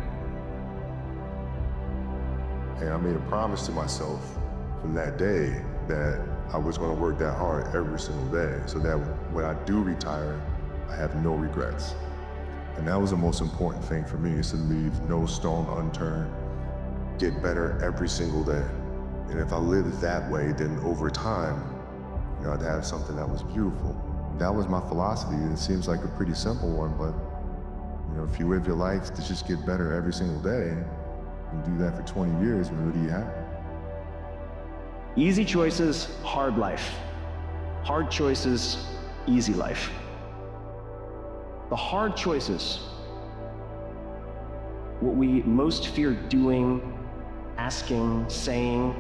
And I made a promise to myself from that day that I was going to work that hard every single day, so that when I do retire, I have no regrets. And that was the most important thing for me, is to leave no stone unturned, get better every single day. And if I lived that way, then over time, I'd have something that was beautiful. That was my philosophy. It seems like a pretty simple one, but if you live your life to just get better every single day, and do that for 20 years, what do you have? Easy choices, hard life. Hard choices, easy life. The hard choices, what we most fear doing, asking, saying,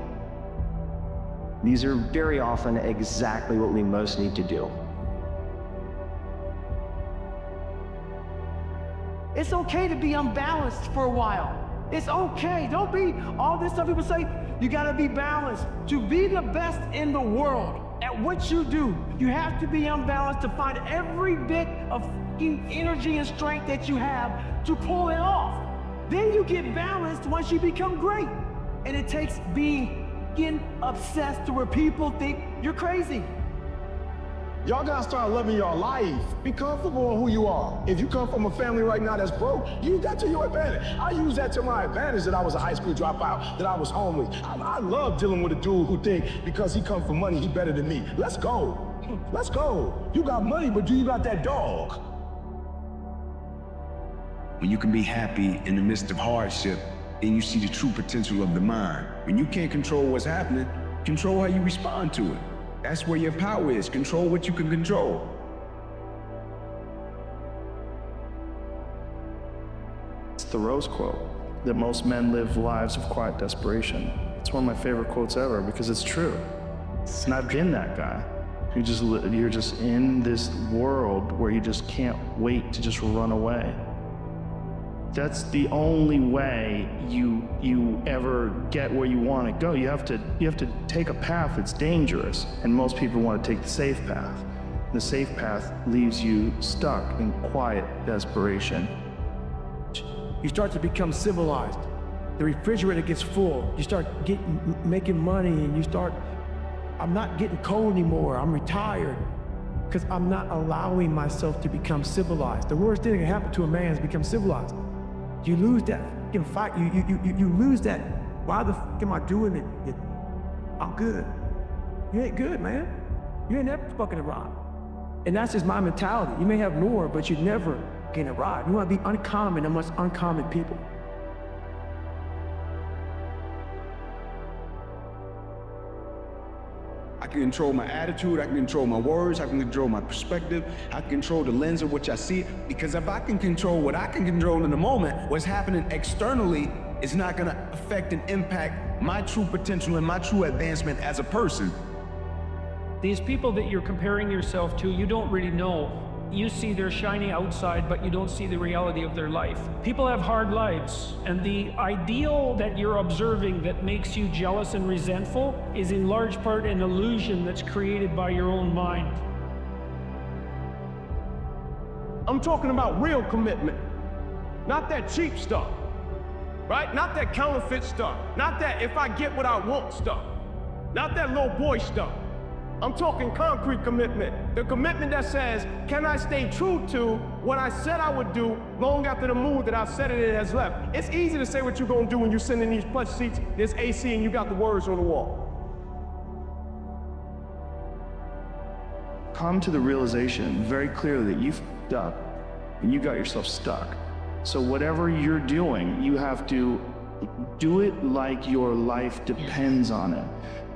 these are very often exactly what we most need to do. It's okay to be unbalanced for a while. It's okay. Don't be all this stuff people say, you gotta be balanced. To be the best in the world at what you do, you have to be unbalanced to find every bit of energy and strength that you have to pull it off. Then you get balanced once you become great. And it takes being obsessed to where people think you're crazy. Y'all gotta start loving your life. Be comfortable in who you are. If you come from a family right now that's broke, use that to your advantage. I use that to my advantage that I was a high school dropout, that I was homeless. I love dealing with a dude who think because he come from money, he better than me. Let's go. Let's go. You got money, but do you got that dog? When you can be happy in the midst of hardship, then you see the true potential of the mind. When you can't control what's happening, control how you respond to it. That's where your power is. Control what you can control. It's the Rose quote, that most men live lives of quiet desperation. It's one of my favorite quotes ever because it's true. And I've been that guy. You're just in this world where you just can't wait to just run away. That's the only way you ever get where you want to go. You have to take a path that's dangerous, and most people want to take the safe path. The safe path leaves you stuck in quiet desperation. You start to become civilized. The refrigerator gets full. You start making money, and you start, I'm not getting cold anymore. I'm retired because I'm not allowing myself to become civilized. The worst thing that can happen to a man is become civilized. You lose that fucking fight. You lose that. Why the fuck am I doing it? I'm good. You ain't good, man. You ain't never fucking arrived. And that's just my mentality. You may have more, but you never can arrive. You want to be uncommon amongst uncommon people. I can control my attitude, I can control my words, I can control my perspective, I can control the lens of which I see it. Because if I can control what I can control in the moment, what's happening externally is not gonna affect and impact my true potential and my true advancement as a person. These people that you're comparing yourself to, you don't really know. You see their shiny outside, but you don't see the reality of their life. People have hard lives, and the ideal that you're observing that makes you jealous and resentful is in large part an illusion that's created by your own mind. I'm talking about real commitment, not that cheap stuff, right? Not that counterfeit stuff, not that if I get what I want stuff, not that little boy stuff. I'm talking concrete commitment, the commitment that says, can I stay true to what I said I would do long after the mood that I've said it has left? It's easy to say what you're gonna do when you're sitting in these plush seats, there's AC and you got the words on the wall. Come to the realization very clearly that you've f***ed up and you got yourself stuck. So whatever you're doing, you have to do it like your life depends on it.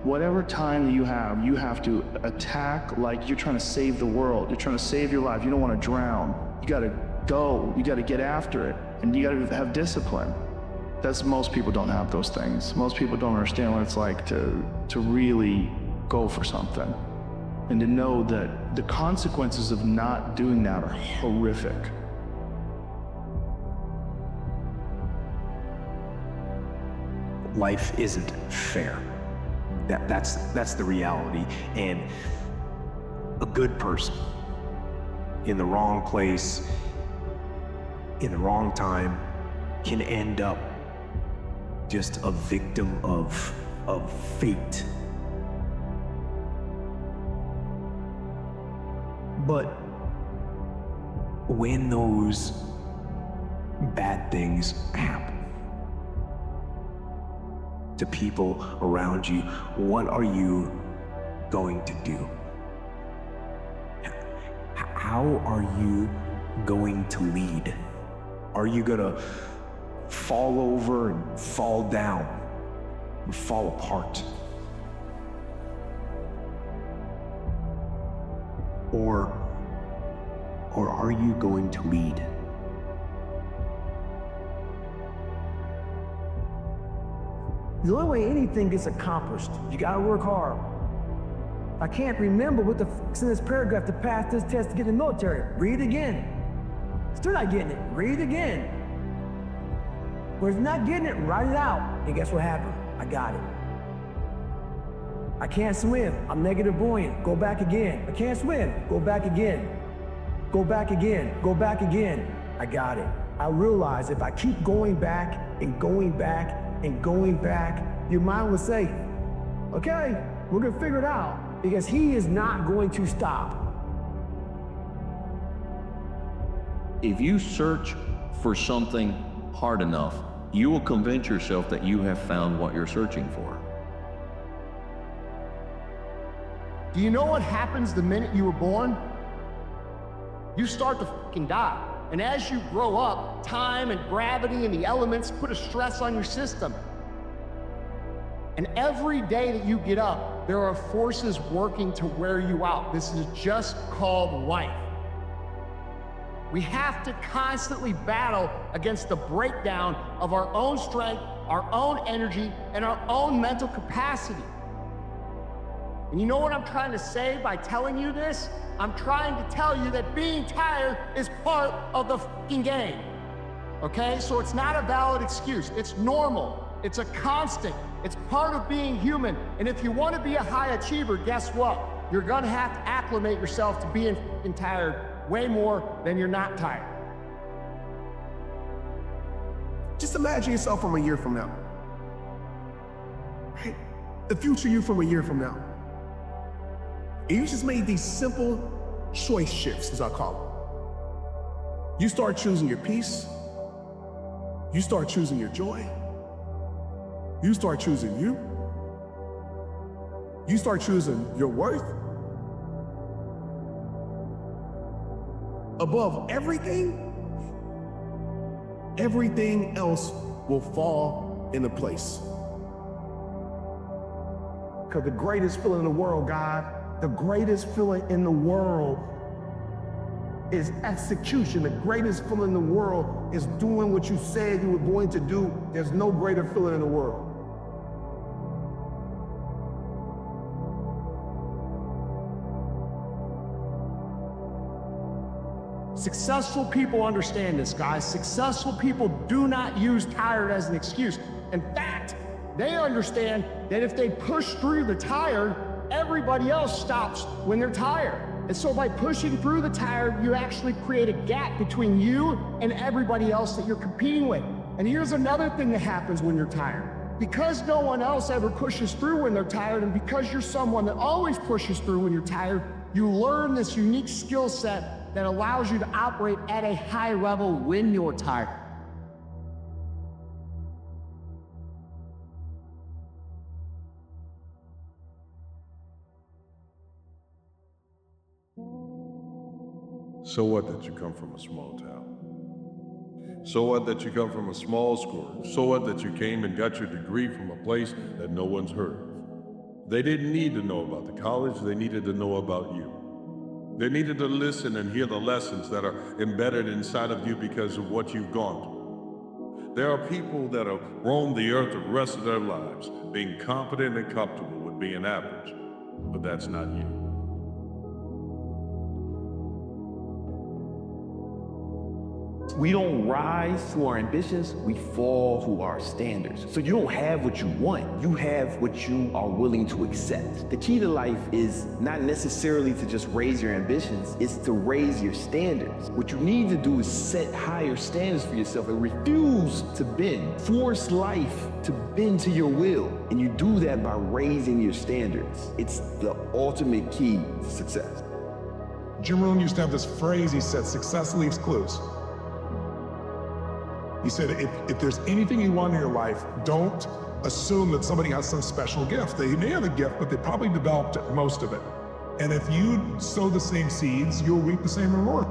Whatever time that you have to attack like you're trying to save the world. You're trying to save your life. You don't want to drown. You got to go. You got to get after it. And you got to have discipline. Most people don't have those things. Most people don't understand what it's like to really go for something. And to know that the consequences of not doing that are horrific. Life isn't fair. That's the reality. And a good person in the wrong place, in the wrong time, can end up just a victim of fate. But when those bad things happen to people around you, what are you going to do? How are you going to lead? Are you gonna fall over and fall down and fall apart? Or are you going to lead? The only way anything gets accomplished, you gotta work hard. I can't remember what the f***'s in this paragraph to pass this test to get in the military. Read again. Still not getting it. Read again. But if you're not getting it, write it out. And guess what happened? I got it. I can't swim. I'm negative buoyant. Go back again. I can't swim. Go back again. Go back again. Go back again. I got it. I realize if I keep going back and going back and going back, your mind will say, okay, we're gonna figure it out, because he is not going to stop. If you search for something hard enough, you will convince yourself that you have found what you're searching for. Do you know what happens the minute you were born? You start to fucking die. And as you grow up, time and gravity and the elements put a stress on your system. And every day that you get up, there are forces working to wear you out. This is just called life. We have to constantly battle against the breakdown of our own strength, our own energy, and our own mental capacity. And you know what I'm trying to say by telling you this? I'm trying to tell you that being tired is part of the fucking game. Okay? So it's not a valid excuse. It's normal. It's a constant. It's part of being human. And if you want to be a high achiever, guess what? You're gonna have to acclimate yourself to being fucking tired way more than you're not tired. Just imagine yourself from a year from now. Right? The future you from a year from now. And you just made these simple choice shifts, as I call them. You start choosing your peace. You start choosing your joy. You start choosing you. You start choosing your worth. Above everything, everything else will fall into place. Because the greatest feeling in the world, God, the greatest feeling in the world is execution. The greatest feeling in the world is doing what you said you were going to do. There's no greater feeling in the world. Successful people understand this, guys. Successful people do not use tired as an excuse. In fact, they understand that if they push through the tired, everybody else stops when they're tired. And so by pushing through the tired, you actually create a gap between you and everybody else that you're competing with. And here's another thing that happens when you're tired. Because no one else ever pushes through when they're tired, and because you're someone that always pushes through when you're tired, you learn this unique skill set that allows you to operate at a high level when you're tired. So what that you come from a small town? So what that you come from a small school? So what that you came and got your degree from a place that no one's heard of? They didn't need to know about the college, they needed to know about you. They needed to listen and hear the lessons that are embedded inside of you because of what you've gone through. There are people that have roamed the earth the rest of their lives, being competent and comfortable with being average, but that's not you. We don't rise to our ambitions, we fall to our standards. So you don't have what you want, you have what you are willing to accept. The key to life is not necessarily to just raise your ambitions, it's to raise your standards. What you need to do is set higher standards for yourself and refuse to bend. Force life to bend to your will. And you do that by raising your standards. It's the ultimate key to success. Jim Rohn used to have this phrase, he said, success leaves clues. He said, if there's anything you want in your life, don't assume that somebody has some special gift. They may have a gift, but they probably developed most of it. And if you sow the same seeds, you'll reap the same reward.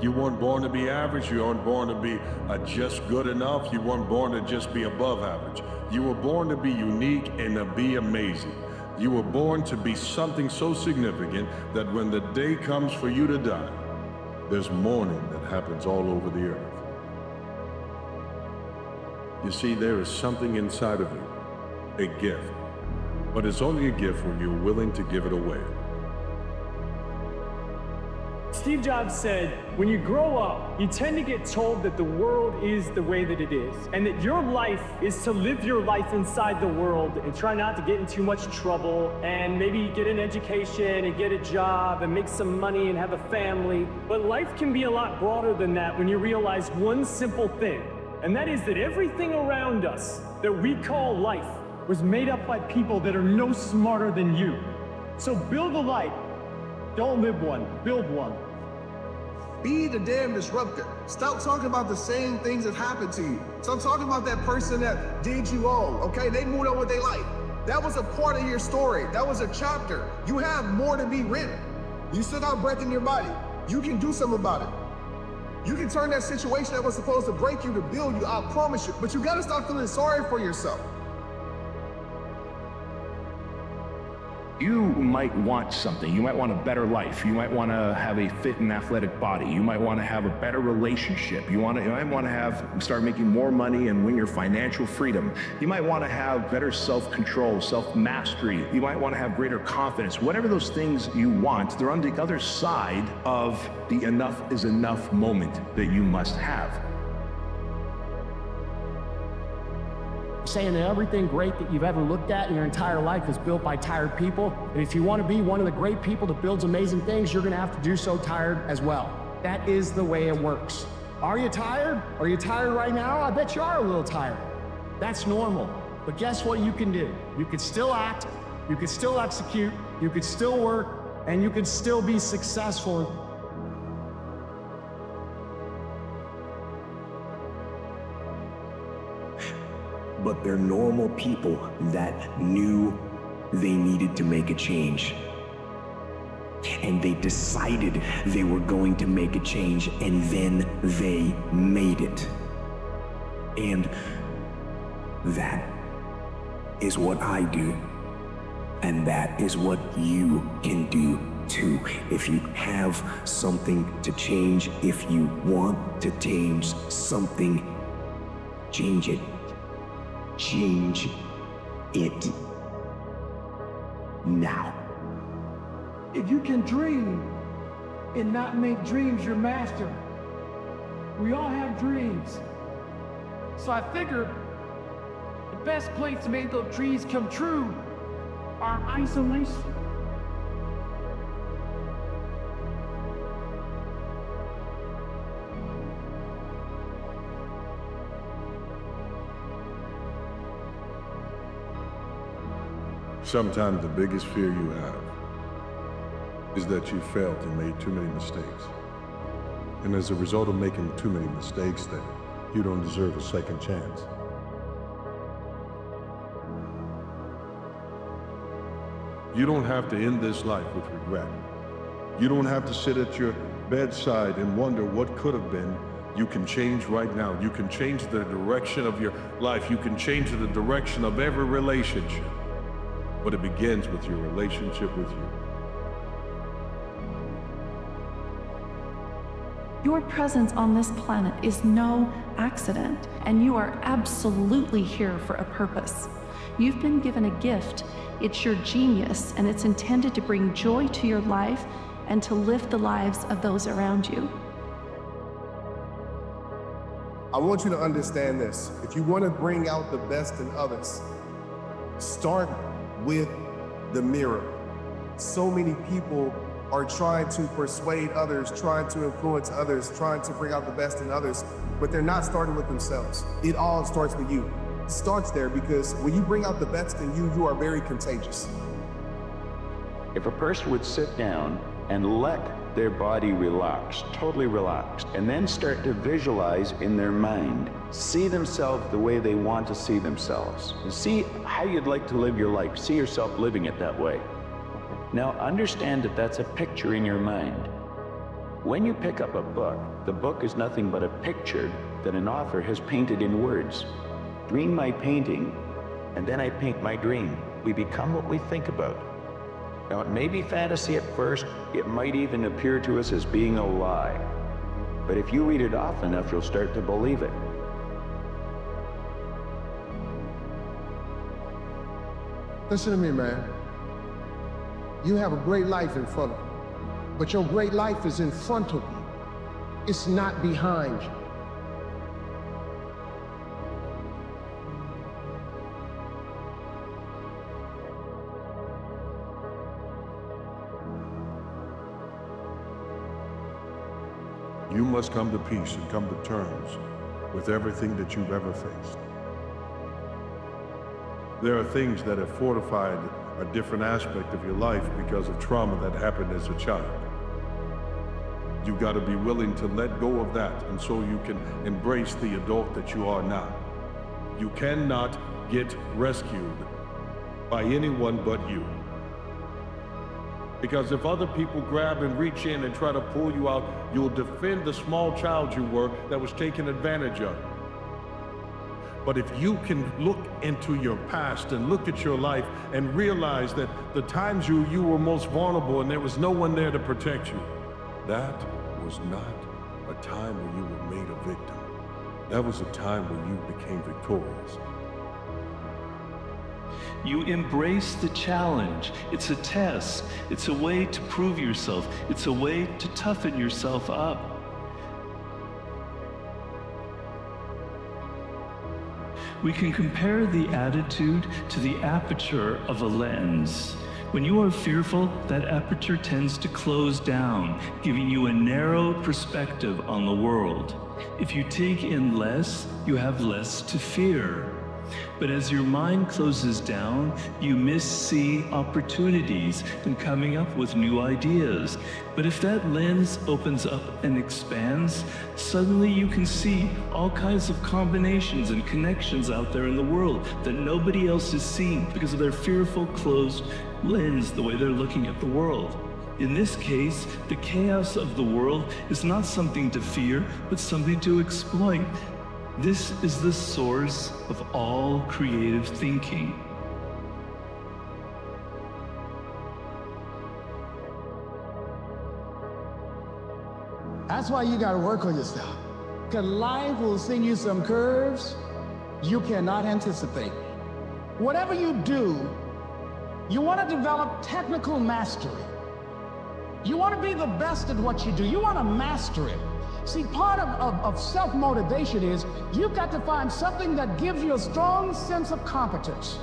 You weren't born to be average, you weren't born to be just good enough, you weren't born to just be above average. You were born to be unique and to be amazing. You were born to be something so significant that when the day comes for you to die, there's mourning that happens all over the earth. You see, there is something inside of you, a gift. But it's only a gift when you're willing to give it away. Steve Jobs said, when you grow up, you tend to get told that the world is the way that it is, and that your life is to live your life inside the world and try not to get in too much trouble, and maybe get an education and get a job and make some money and have a family. But life can be a lot broader than that when you realize one simple thing, and that is that everything around us that we call life was made up by people that are no smarter than you. So build a life. Don't live one, build one. Be the damn disruptor. Stop talking about the same things that happened to you. Stop talking about that person that did you wrong, okay? They moved on with their life. That was a part of your story. That was a chapter. You have more to be written. You still got breath in your body. You can do something about it. You can turn that situation that was supposed to break you to build you, I promise you. But you gotta stop feeling sorry for yourself. You might want something. You might want a better life. You might want to have a fit and athletic body. You might want to have a better relationship. You might want to start making more money and win your financial freedom. You might want to have better self-control, self-mastery. You might want to have greater confidence. Whatever those things you want, they're on the other side of the enough is enough moment that you must have. Saying that everything great that you've ever looked at in your entire life is built by tired people. And if you want to be one of the great people that builds amazing things, you're going to have to do so tired as well. That is the way it works. Are you tired? Are you tired right now? I bet you are a little tired. That's normal. But guess what you can do? You can still act, you can still execute, you can still work, and you can still be successful. But they're normal people that knew they needed to make a change. And they decided they were going to make a change, and then they made it. And that is what I do. And that is what you can do too. If you have something to change, if you want to change something, change it. Change it now. if you can dream and not make dreams your master. We all have dreams. So I figure the best place to make those dreams come true are isolation. Sometimes the biggest fear you have is that you failed and made too many mistakes. And as a result of making too many mistakes, that you don't deserve a second chance. You don't have to end this life with regret. You don't have to sit at your bedside and wonder what could have been. You can change right now. You can change the direction of your life. You can change the direction of every relationship. But it begins with your relationship with you. Your presence on this planet is no accident, and you are absolutely here for a purpose. You've been given a gift. It's your genius, and it's intended to bring joy to your life and to lift the lives of those around you. I want you to understand this. If you want to bring out the best in others, start with the mirror. So many people are trying to persuade others, trying to influence others, trying to bring out the best in others, but they're not starting with themselves. It all starts with you. It starts there because when you bring out the best in you, you are very contagious. If a person would sit down and let their body relax, totally relaxed, and then start to visualize in their mind, see themselves the way they want to see themselves, and see how you'd like to live your life, see yourself living it that way. Now understand that that's a picture in your mind. When you pick up a book, the book is nothing but a picture that an author has painted in words. Dream my painting, and then I paint my dream. We become what we think about. Now, it may be fantasy at first, it might even appear to us as being a lie. But if you read it often enough, you'll start to believe it. Listen to me, man. You have a great life in front of you, but your great life is in front of you. It's not behind you. You must come to peace and come to terms with everything that you've ever faced. There are things that have fortified a different aspect of your life because of trauma that happened as a child. You've got to be willing to let go of that, and so you can embrace the adult that you are now. You cannot get rescued by anyone but you. Because if other people grab and reach in and try to pull you out, you'll defend the small child you were that was taken advantage of. But if you can look into your past and look at your life and realize that the times you were most vulnerable and there was no one there to protect you, that was not a time when you were made a victim. That was a time when you became victorious. You embrace the challenge. It's a test. It's a way to prove yourself. It's a way to toughen yourself up. We can compare the attitude to the aperture of a lens. When you are fearful, that aperture tends to close down, giving you a narrow perspective on the world. If you take in less, you have less to fear. But as your mind closes down, you see opportunities and coming up with new ideas. But if that lens opens up and expands, suddenly you can see all kinds of combinations and connections out there in the world that nobody else has seen because of their fearful, closed lens, the way they're looking at the world. In this case, the chaos of the world is not something to fear, but something to exploit. This is the source of all creative thinking. That's why you gotta work on yourself. Because life will send you some curves you cannot anticipate. Whatever you do, you want to develop technical mastery. You want to be the best at what you do. You want to master it. See, part of self-motivation is you've got to find something that gives you a strong sense of competence.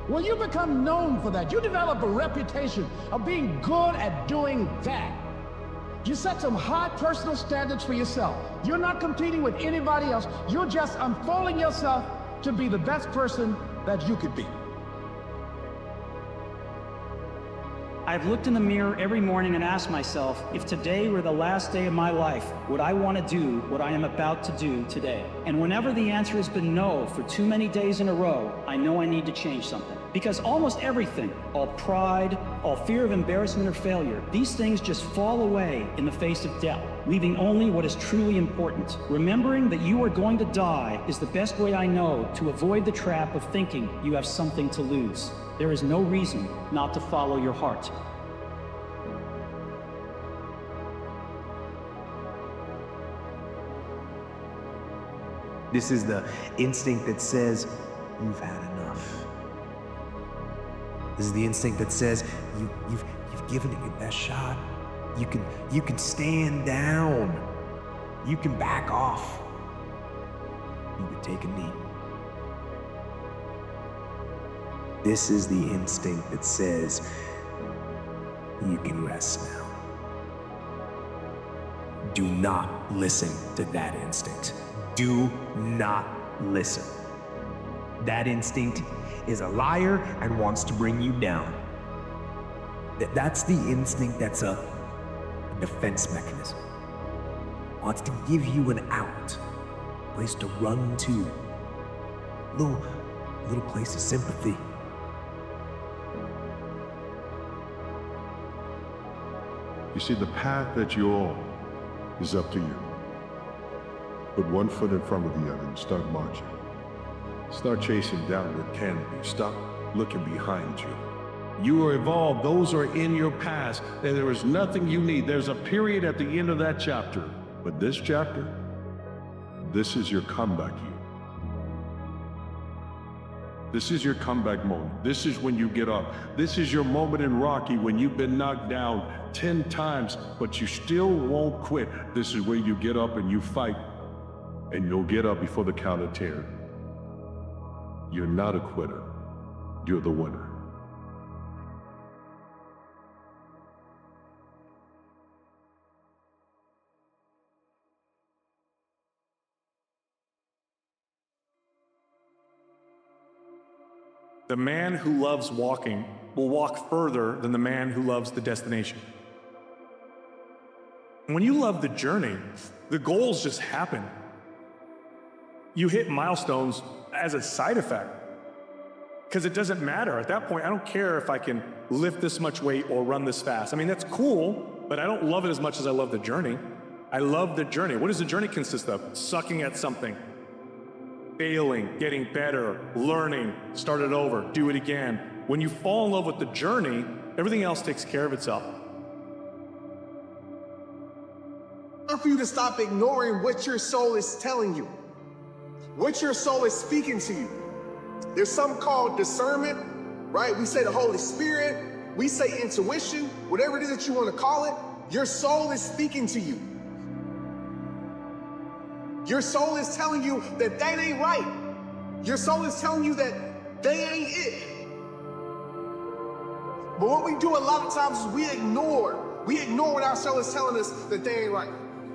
When you become known for that, you develop a reputation of being good at doing that. You set some high personal standards for yourself. You're not competing with anybody else. You're just unfolding yourself to be the best person that you could be. I've looked in the mirror every morning and asked myself, if today were the last day of my life, would I want to do what I am about to do today? And whenever the answer has been no for too many days in a row, I know I need to change something. Because almost everything, all pride, all fear of embarrassment or failure, these things just fall away in the face of death, leaving only what is truly important. Remembering that you are going to die is the best way I know to avoid the trap of thinking you have something to lose. There is no reason not to follow your heart. This is the instinct that says, you've had enough. This is the instinct that says, you've given it your best shot. You can stand down. You can back off. You can take a knee. This is the instinct that says, you can rest now. Do not listen to that instinct. Do not listen. That instinct is a liar and wants to bring you down. That's the instinct that's a defense mechanism. Wants to give you an out, a place to run to, little place of sympathy. You see, the path that you're on is up to you. Put one foot in front of the other and start marching. Start chasing downward canopy. Stop looking behind you. You are evolved. Those are in your past. And there is nothing you need. There's a period at the end of that chapter. But this chapter, this is your comeback year. This is your comeback moment. This is when you get up. This is your moment in Rocky when you've been knocked down 10 times, but you still won't quit. This is where you get up and you fight. And you'll get up before the count of 10. You're not a quitter. You're the winner. The man who loves walking will walk further than the man who loves the destination. When you love the journey, the goals just happen. You hit milestones as a side effect because it doesn't matter. At that point, I don't care if I can lift this much weight or run this fast. I mean, that's cool, but I don't love it as much as I love the journey. I love the journey. What does the journey consist of? Sucking at something, failing, getting better, learning, start it over, do it again. When you fall in love with the journey, everything else takes care of itself. For you to stop ignoring what your soul is telling you, what your soul is speaking to you. There's something called discernment, right? We say the Holy Spirit, we say intuition, whatever it is that you want to call it. Your soul is speaking to you. Your soul is telling you that that ain't right. Your soul is telling you that they ain't it. But what we do a lot of times is we ignore what our soul is telling us that they ain't right.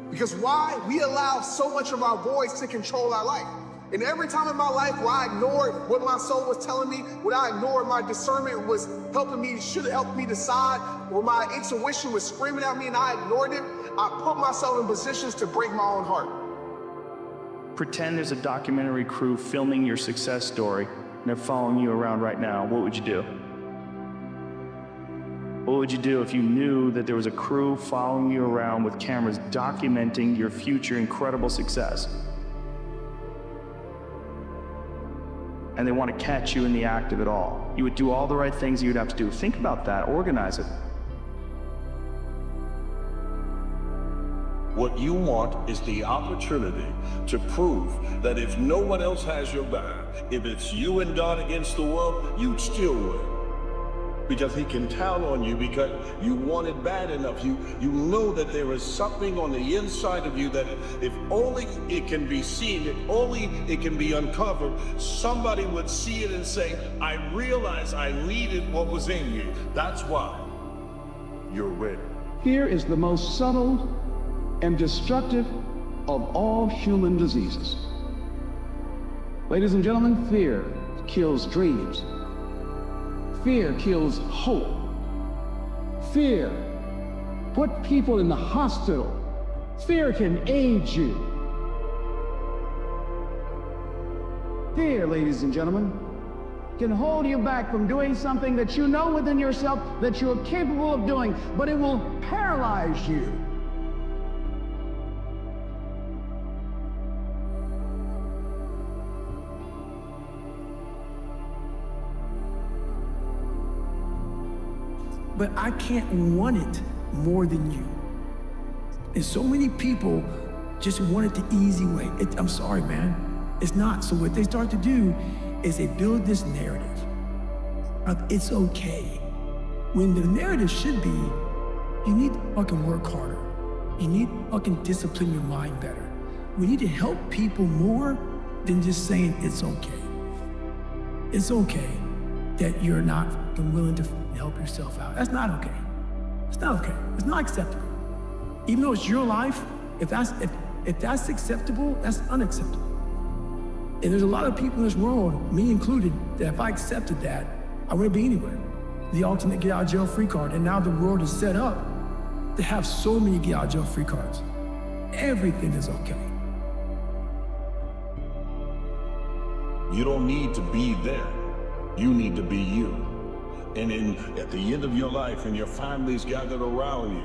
Because why? We allow so much of our voice to control our life. And every time in my life where I ignored what my soul was telling me, when I ignored my discernment was helping me, should have helped me decide, or my intuition was screaming at me and I ignored it, I put myself in positions to break my own heart. Pretend there's a documentary crew filming your success story and they're following you around right now. What would you do? What would you do if you knew that there was a crew following you around with cameras documenting your future incredible success? And they want to catch you in the act of it all. You would do all the right things you'd have to do. Think about that, organize it. What you want is the opportunity to prove that if no one else has your back, if it's you and God against the world, you'd still win. because he can count on you because you want it bad enough. You know that there is something on the inside of you that if only it can be seen, if only it can be uncovered, somebody would see it and say, I realize I needed what was in you. That's why you're ready. Fear is the most subtle and destructive of all human diseases. Ladies and gentlemen, fear kills dreams. Fear kills hope. Fear put people in the hospital. Fear can age you. Fear, ladies and gentlemen, can hold you back from doing something that you know within yourself that you are capable of doing, but it will paralyze you. But I can't want it more than you. And so many people just want it the easy way. I'm sorry, man. It's not. So what they start to do is they build this narrative of it's okay. When the narrative should be, you need to fucking work harder. You need to fucking discipline your mind better. We need to help people more than just saying it's okay. It's okay that you're not willing to help yourself out. That's not okay. It's not okay. It's not acceptable. Even though it's your life, if that's acceptable, that's unacceptable. And there's a lot of people in this world, me included, that if I accepted that, I wouldn't be anywhere. The ultimate get out of jail free card. And now the world is set up to have so many get out of jail free cards. Everything is okay. You don't need to be there. You need to be you. And at the end of your life, and your family's gathered around you,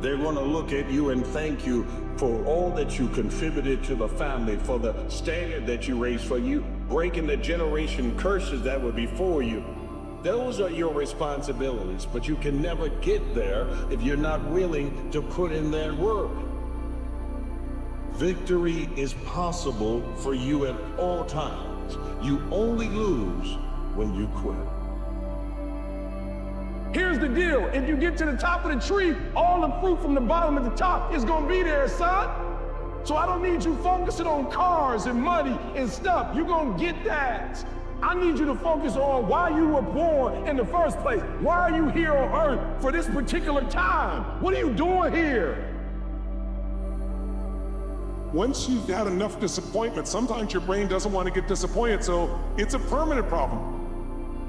they're going to look at you and thank you for all that you contributed to the family, for the standard that you raised, for you breaking the generation curses that were before you. Those are your responsibilities, but you can never get there if you're not willing to put in that work. Victory is possible for you at all times. You only lose when you quit. Here's the deal. If you get to the top of the tree, all the fruit from the bottom at the top is gonna be there, son. So I don't need you focusing on cars and money and stuff. You're gonna get that. I need you to focus on why you were born in the first place. Why are you here on earth for this particular time? What are you doing here? Once you've had enough disappointment, sometimes your brain doesn't want to get disappointed, so it's a permanent problem.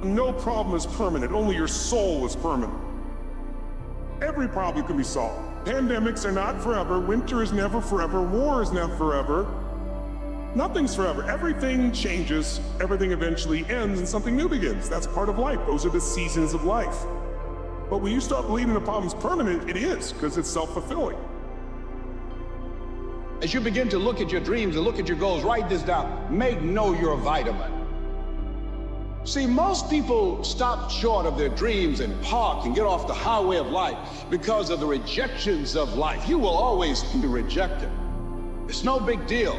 No problem is permanent, only your soul is permanent. Every problem can be solved. Pandemics are not forever, winter is never forever, war is never forever. Nothing's forever. Everything changes, everything eventually ends, and something new begins. That's part of life. Those are the seasons of life. But when you start believing the problem's permanent, it is, because it's self-fulfilling. As you begin to look at your dreams and look at your goals, write this down. Make know your vitamin. See, most people stop short of their dreams and park and get off the highway of life because of the rejections of life. You will always be rejected. It's no big deal.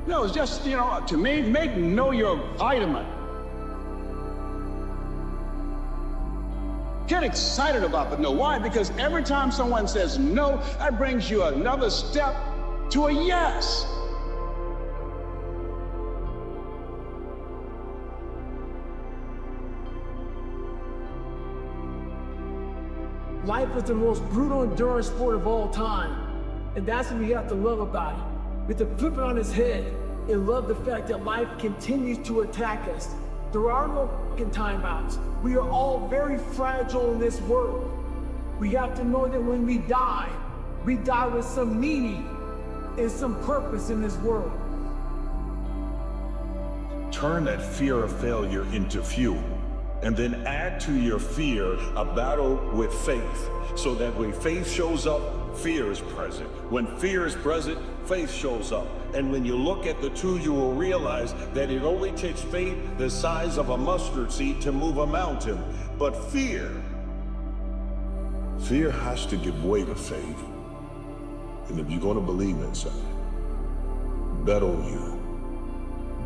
No, it's just, to me, make know your vitamin. Get excited about the no. Why? Because every time someone says no, that brings you another step to a yes. Life is the most brutal endurance sport of all time. And that's what we have to love about it. We have to flip it on its head and love the fact that life continues to attack us. There are no fucking timeouts. We are all very fragile in this world. We have to know that when we die with some meaning and some purpose in this world. Turn that fear of failure into fuel. And then add to your fear a battle with faith, so that when faith shows up, fear is present. When fear is present, faith shows up. And when you look at the two, you will realize that it only takes faith the size of a mustard seed to move a mountain. But fear has to give way to faith. And if you're going to believe in something, bet on you.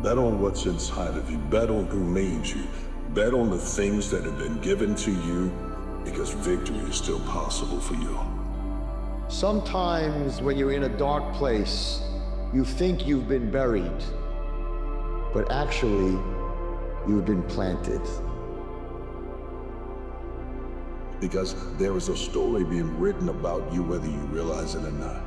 Bet on what's inside of you. Bet on who made you. Bet on the things that have been given to you, because victory is still possible for you. Sometimes when you're in a dark place, you think you've been buried, but actually, you've been planted. Because there is a story being written about you whether you realize it or not.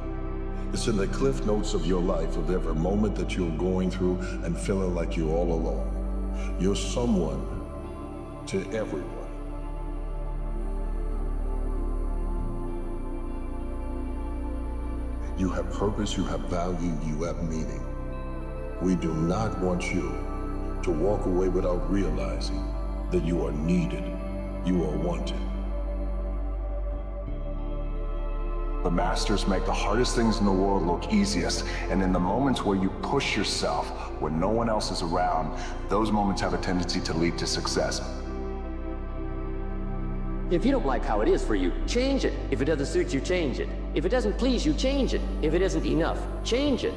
It's in the cliff notes of your life, of every moment that you're going through and feeling like you're all alone. You're someone to everyone. You have purpose, you have value, you have meaning. We do not want you to walk away without realizing that you are needed, you are wanted. The masters make the hardest things in the world look easiest, and in the moments where you push yourself, when no one else is around, those moments have a tendency to lead to success. If you don't like how it is for you, change it. If it doesn't suit you, change it. If it doesn't please you, change it. If it isn't enough, change it.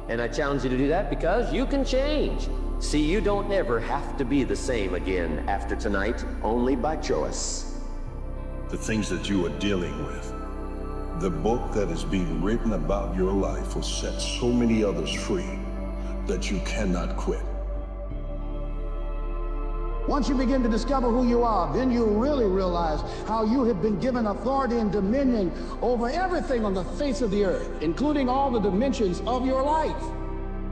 And I challenge you to do that because you can change. See, you don't ever have to be the same again after tonight, only by choice. The things that you are dealing with, the book that is being written about your life will set so many others free that you cannot quit. Once you begin to discover who you are, then you'll really realize how you have been given authority and dominion over everything on the face of the earth, including all the dimensions of your life.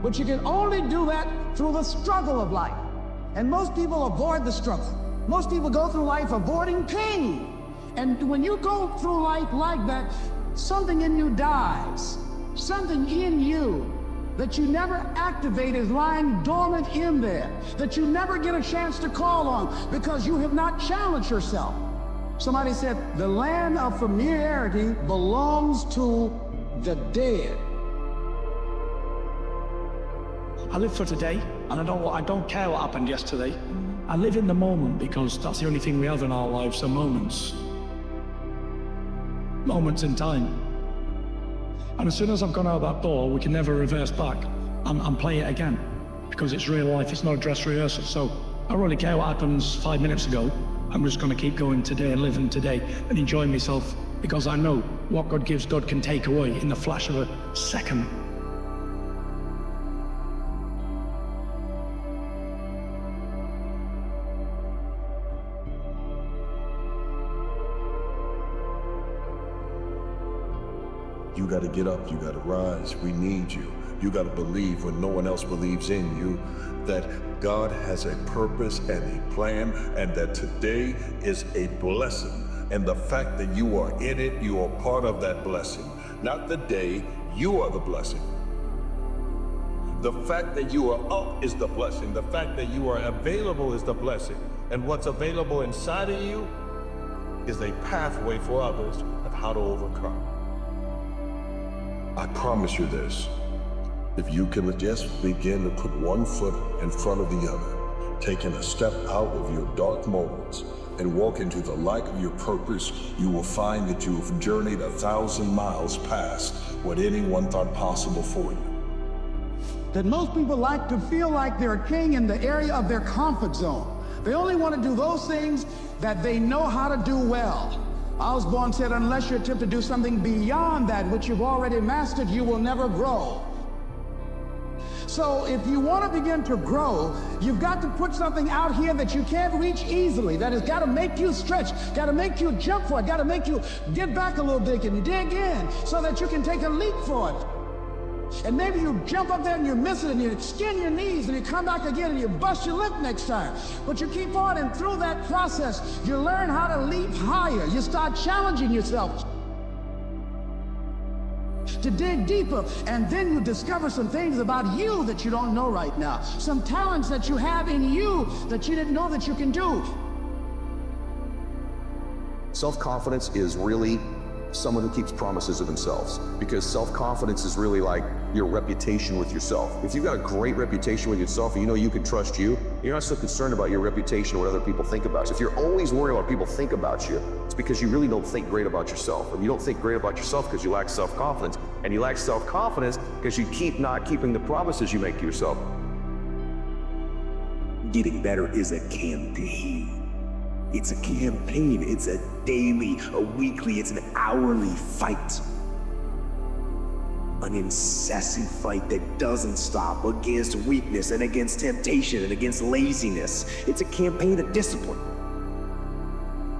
But you can only do that through the struggle of life. And most people avoid the struggle. Most people go through life avoiding pain. And when you go through life like that, something in you dies. Something in you that you never activate is lying dormant in there, that you never get a chance to call on because you have not challenged yourself. Somebody said, the land of familiarity belongs to the dead. I live for today, and I don't care what happened yesterday. I live in the moment because that's the only thing we have in our lives are moments. Moments in time. And as soon as I've gone out that door, we can never reverse back and play it again. Because it's real life, it's not a dress rehearsal. So I don't really care what happens 5 minutes ago. I'm just gonna keep going today and living today and enjoying myself because I know what God gives, God can take away in the flash of a second. You got to get up, you got to rise. We need you. You got to believe when no one else believes in you that God has a purpose and a plan and that today is a blessing. And the fact that you are in it, you are part of that blessing. Not the day, you are the blessing. The fact that you are up is the blessing. The fact that you are available is the blessing. And what's available inside of you is a pathway for others of how to overcome. I promise you this, if you can just begin to put one foot in front of the other, taking a step out of your dark moments and walk into the light of your purpose, you will find that you have journeyed 1,000 miles past what anyone thought possible for you. That most people like to feel like they're a king in the area of their comfort zone. They only want to do those things that they know how to do well. Osborne said, unless you attempt to do something beyond that which you've already mastered, you will never grow. So if you want to begin to grow, you've got to put something out here that you can't reach easily, that has got to make you stretch, got to make you jump for it, got to make you get back a little bit and dig in so that you can take a leap for it. And maybe you jump up there and you miss it and you skin your knees and you come back again and you bust your lip next time. But you keep on, and through that process, you learn how to leap higher. You start challenging yourself to dig deeper, and then you discover some things about you that you don't know right now. Some talents that you have in you that you didn't know that you can do. Self-confidence is really someone who keeps promises of themselves, because self-confidence is really like your reputation with yourself. If you've got a great reputation with yourself and you know you can trust you, you're not so concerned about your reputation or what other people think about you. If you're always worried about what people think about you, it's because you really don't think great about yourself. And you don't think great about yourself because you lack self-confidence. And you lack self-confidence because you keep not keeping the promises you make to yourself. Getting better is a campaign. It's a campaign. It's a daily, a weekly, it's an hourly fight. An incessant fight that doesn't stop against weakness and against temptation and against laziness. It's a campaign of discipline.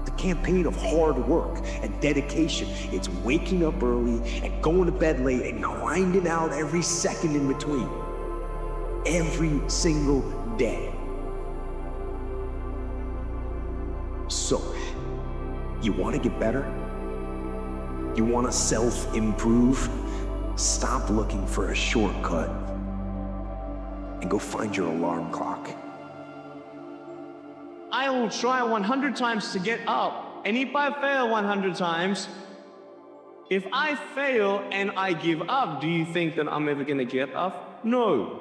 It's a campaign of hard work and dedication. It's waking up early and going to bed late and grinding out every second in between. Every single day. So, you want to get better? You want to self-improve? Stop looking for a shortcut and go find your alarm clock. I will try 100 times to get up, and if I fail 100 times, if I fail and I give up, do you think that I'm ever gonna get up? No.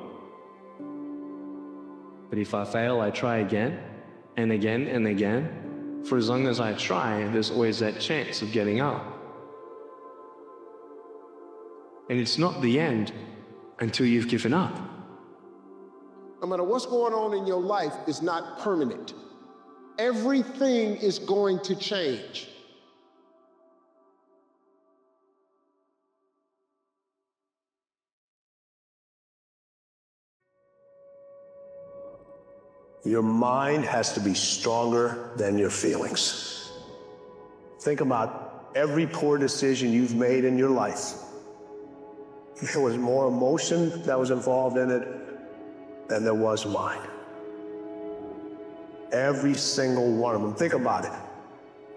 But if I fail, I try again, and again, and again. For as long as I try, there's always that chance of getting up. And it's not the end until you've given up. No matter what's going on in your life is not permanent. Everything is going to change. Your mind has to be stronger than your feelings. Think about every poor decision you've made in your life. There was more emotion that was involved in it than there was mine. Every single one of them. Think about it.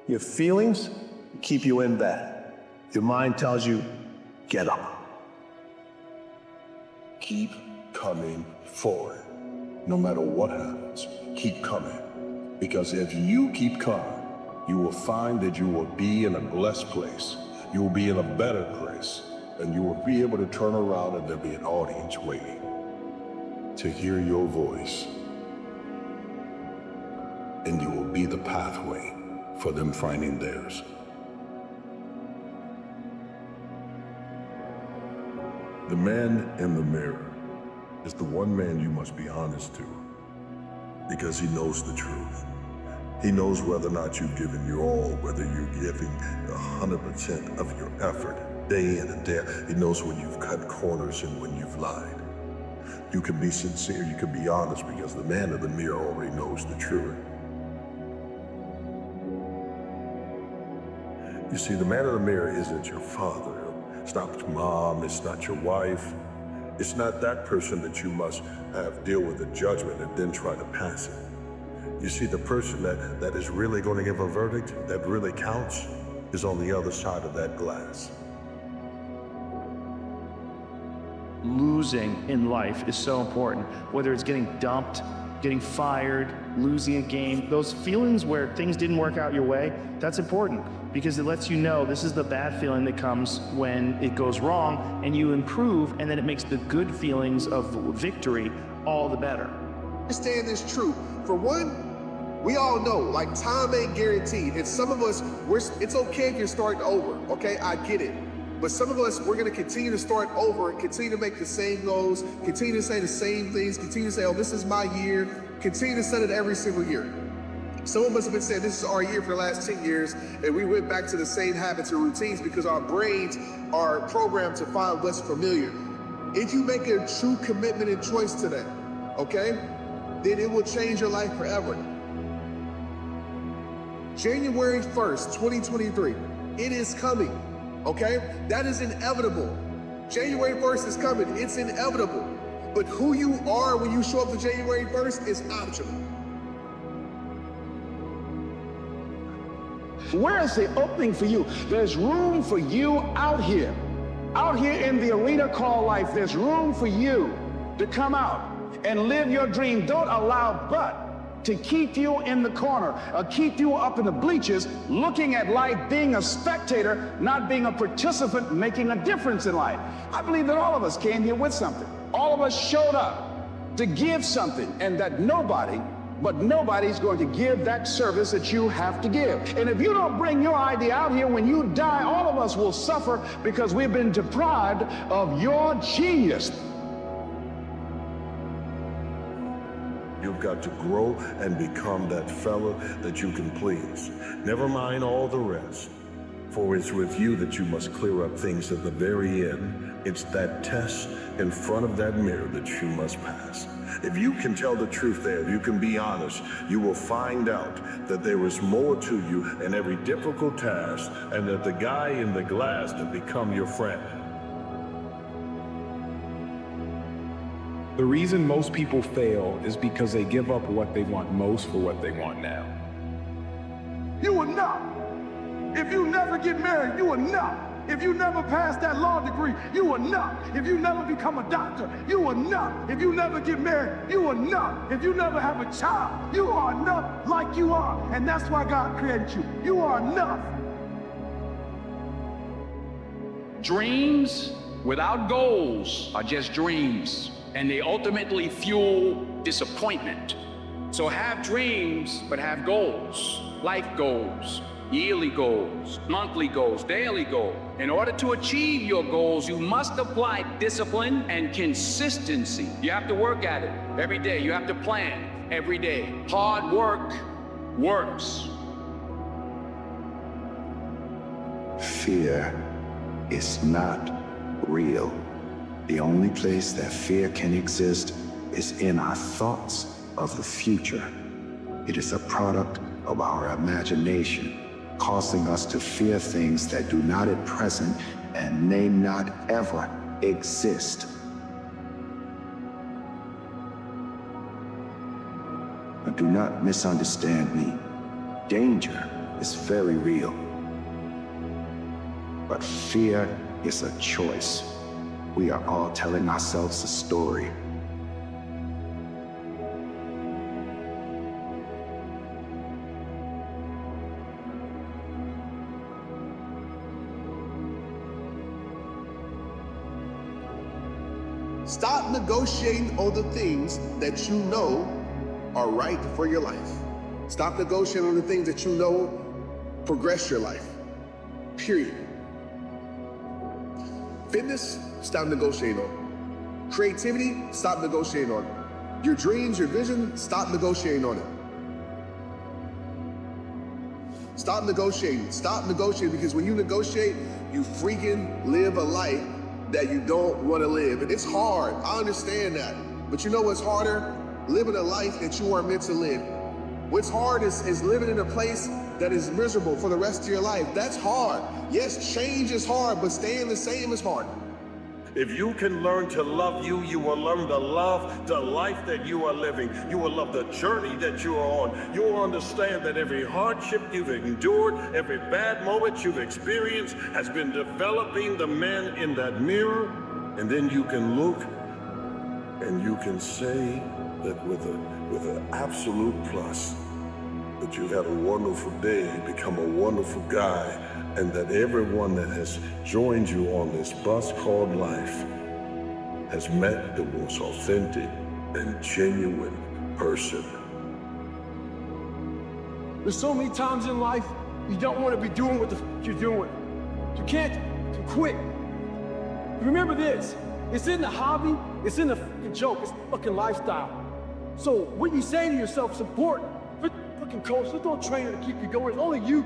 Your feelings keep you in bed. Your mind tells you, get up. Keep coming forward. No matter what happens, keep coming. Because if you keep coming, you will find that you will be in a blessed place. You will be in a better place. And you will be able to turn around and there'll be an audience waiting to hear your voice. And you will be the pathway for them finding theirs. The man in the mirror is the one man you must be honest to, because he knows the truth. He knows whether or not you've given your all, whether you're giving 100% of your effort. Day in and day out. He knows when you've cut corners and when you've lied. You can be sincere, you can be honest, because the man in the mirror already knows the truth. You see, the man in the mirror isn't your father. It's not your mom, it's not your wife. It's not that person that you must have deal with the judgment and then try to pass it. You see, the person that is really going to give a verdict, that really counts, is on the other side of that glass. Losing in life is so important, whether it's getting dumped, getting fired, losing a game, those feelings where things didn't work out your way, that's important because it lets you know this is the bad feeling that comes when it goes wrong and you improve, and then it makes the good feelings of victory all the better. Understand this truth. For one, we all know, like, time ain't guaranteed. And some of us, it's okay if you're starting over, okay? I get it. But some of us, we're gonna continue to start over and continue to make the same goals, continue to say the same things, continue to say, oh, this is my year, continue to set it every single year. Some of us have been saying this is our year for the last 10 years, and we went back to the same habits and routines because our brains are programmed to find what's familiar. If you make a true commitment and choice today, okay, then it will change your life forever. January 1st, 2023, it is coming. Okay? That is inevitable. January 1st is coming. It's inevitable. But who you are when you show up to January 1st is optional. Where is the opening for you? There's room for you out here. Out here in the arena called life, there's room for you to come out and live your dream. Don't allow but to keep you in the corner, keep you up in the bleachers, looking at life, being a spectator, not being a participant, making a difference in life. I believe that all of us came here with something. All of us showed up to give something, and that nobody's going to give that service that you have to give. And if you don't bring your idea out here, when you die, all of us will suffer because we've been deprived of your genius. You've got to grow and become that fella that you can please. Never mind all the rest. For it's with you that you must clear up things at the very end. It's that test in front of that mirror that you must pass. If you can tell the truth there, if you can be honest, you will find out that there is more to you in every difficult task, and that the guy in the glass to become your friend. The reason most people fail is because they give up what they want most for what they want now. You will not. If you never get married, you will not. If you never pass that law degree, you will not. If you never become a doctor, you will not. If you never get married, you will not. If you never have a child, you are enough like you are. And that's why God created you. You are enough. Dreams without goals are just dreams, and they ultimately fuel disappointment. So have dreams, but have goals, life goals, yearly goals, monthly goals, daily goals. In order to achieve your goals, you must apply discipline and consistency. You have to work at it every day. You have to plan every day. Hard work works. Fear is not real. The only place that fear can exist is in our thoughts of the future. It is a product of our imagination, causing us to fear things that do not at present and may not ever exist. But do not misunderstand me. Danger is very real. But fear is a choice. We are all telling ourselves a story. Stop negotiating on the things that you know are right for your life. Stop negotiating on the things that you know progress your life. Period. Fitness, stop negotiating on. Creativity, stop negotiating on. Your dreams, your vision, stop negotiating on it. Stop negotiating. Stop negotiating, because when you negotiate, you freaking live a life that you don't want to live. And it's hard. I understand that. But you know what's harder? Living a life that you aren't meant to live. What's hard is living in a place that is miserable for the rest of your life. That's hard. Yes, change is hard, but staying the same is hard. If you can learn to love you, you will learn to love the life that you are living. You will love the journey that you are on. You will understand that every hardship you've endured, every bad moment you've experienced has been developing the man in that mirror. And then you can look and you can say that with an absolute plus, that you've had a wonderful day, become a wonderful guy, and that everyone that has joined you on this bus called life has met the most authentic and genuine person. There's so many times in life you don't want to be doing what the you're doing. You can't quit. Remember this, it's in the hobby, it's in the fucking joke, it's the fucking lifestyle. So what you say to yourself is important. Fucking coach, there's no trainer to keep you going, it's only you.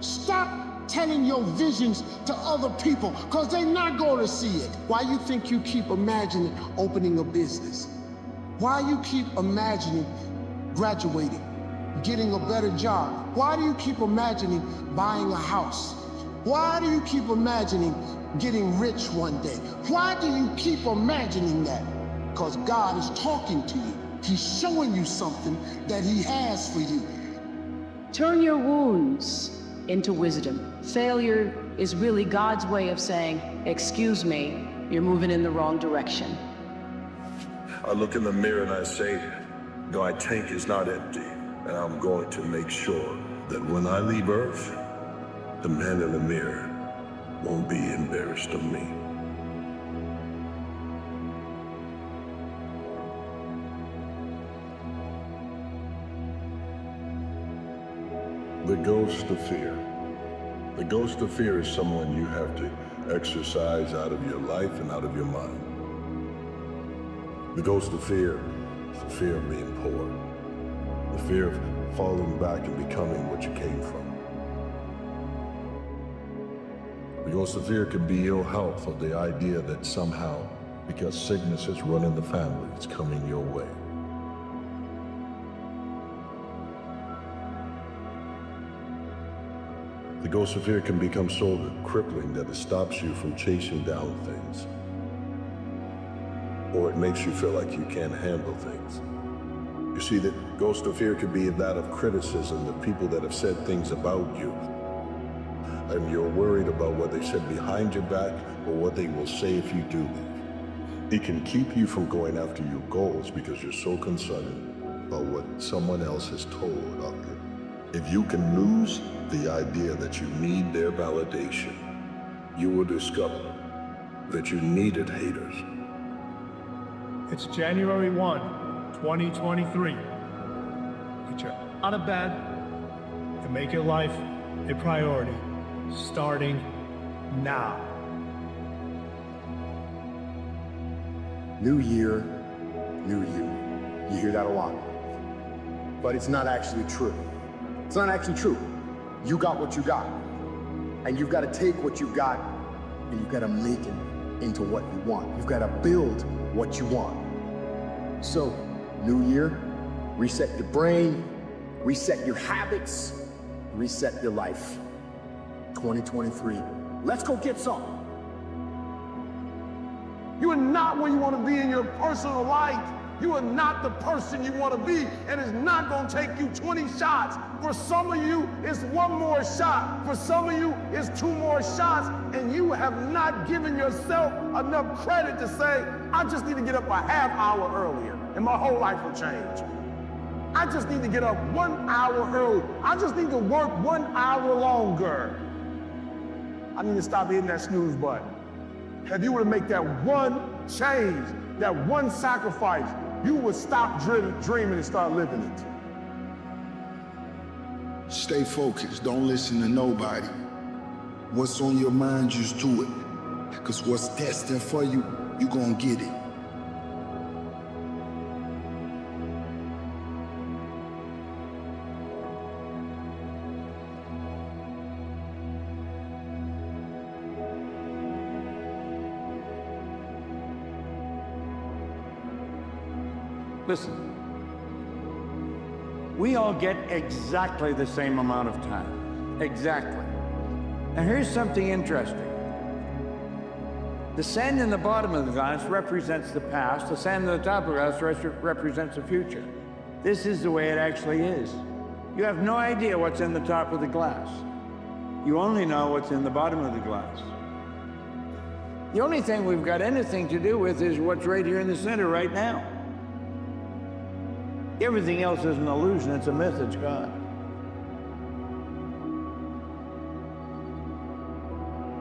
Stop telling your visions to other people, because they're not going to see it. Why you think you keep imagining opening a business? Why you keep imagining graduating, getting a better job? Why do you keep imagining buying a house? Why do you keep imagining getting rich one day? Why do you keep imagining that? Because God is talking to you. He's showing you something that he has for you. Turn your wounds into wisdom. Failure is really God's way of saying, excuse me, you're moving in the wrong direction. I look in the mirror and I say, my tank is not empty, and I'm going to make sure that when I leave Earth, the man in the mirror won't be embarrassed of me. The ghost of fear. The ghost of fear is someone you have to exercise out of your life and out of your mind. The ghost of fear It's the fear of being poor. The fear of falling back and becoming what you came from. The ghost of fear can be ill health, or the idea that somehow, because sickness is running the family, it's coming your way. The ghost of fear can become so crippling that it stops you from chasing down things. Or it makes you feel like you can't handle things. You see, the ghost of fear can be that of criticism, the people that have said things about you. And you're worried about what they said behind your back or what they will say if you do leave. It can keep you from going after your goals because you're so concerned about what someone else has told of you. If you can lose the idea that you need their validation, you will discover that you needed haters. It's January 1, 2023. Get you out of bed and make your life a priority, starting now. New year, new you. You hear that a lot. But it's not actually true. It's not actually true. You got what you got. And you've got to take what you got and you've got to make it into what you want. You've got to build what you want. So, new year, reset your brain, reset your habits, reset your life. 2023. Let's go get some. You are not where you want to be in your personal life. You are not the person you want to be, and it's not going to take you 20 shots. For some of you, it's one more shot. For some of you, it's two more shots, and you have not given yourself enough credit to say, I just need to get up a half hour earlier, and my whole life will change. I just need to get up 1 hour early. I just need to work 1 hour longer. I need to stop hitting that snooze button. If you were to make that one change, that one sacrifice, you would stop dreaming and start living it. Stay focused. Don't listen to nobody. What's on your mind, just do it. Because what's destined for you, you're going to get it. Listen, we all get exactly the same amount of time. Exactly. And here's something interesting. The sand in the bottom of the glass represents the past. The sand in the top of the glass represents the future. This is the way it actually is. You have no idea what's in the top of the glass. You only know what's in the bottom of the glass. The only thing we've got anything to do with is what's right here in the center right now. Everything else is an illusion, it's a myth, it's gone.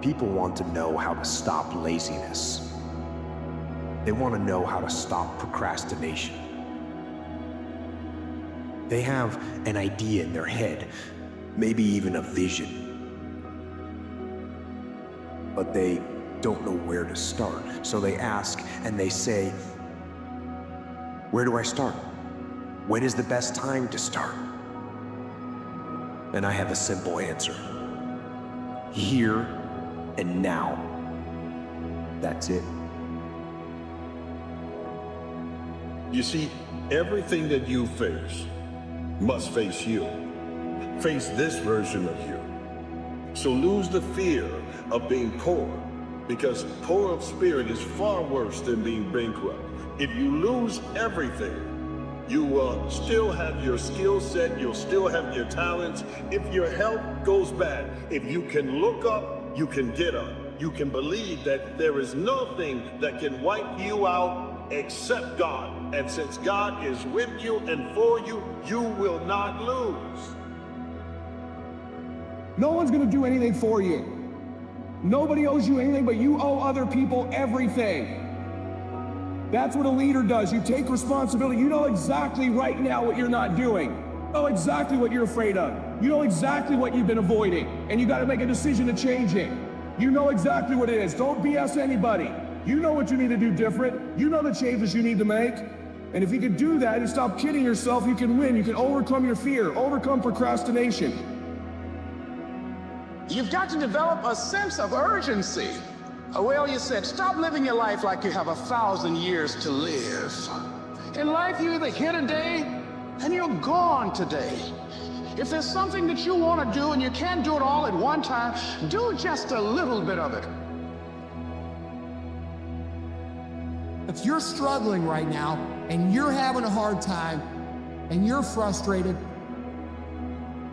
People want to know how to stop laziness. They want to know how to stop procrastination. They have an idea in their head, maybe even a vision. But they don't know where to start. So they ask and they say, where do I start? When is the best time to start? And I have a simple answer. Here and now. That's it. You see, everything that you face must face you. Face this version of you. So lose the fear of being poor, because poor of spirit is far worse than being bankrupt. If you lose everything, you will still have your skill set, you'll still have your talents. If your health goes bad, if you can look up, you can get up. You can believe that there is nothing that can wipe you out except God. And since God is with you and for you, you will not lose. No one's gonna do anything for you. Nobody owes you anything, but you owe other people everything. That's what a leader does. You take responsibility. You know exactly right now what you're not doing. You know exactly what you're afraid of. You know exactly what you've been avoiding. And you got to make a decision to change it. You know exactly what it is. Don't BS anybody. You know what you need to do different. You know the changes you need to make. And if you can do that and stop kidding yourself, you can win. You can overcome your fear, overcome procrastination. You've got to develop a sense of urgency. Well, you said, stop living your life like you have 1,000 years to live. In life, you're either here today and you're gone today. If there's something that you want to do and you can't do it all at one time, do just a little bit of it. If you're struggling right now and you're having a hard time and you're frustrated,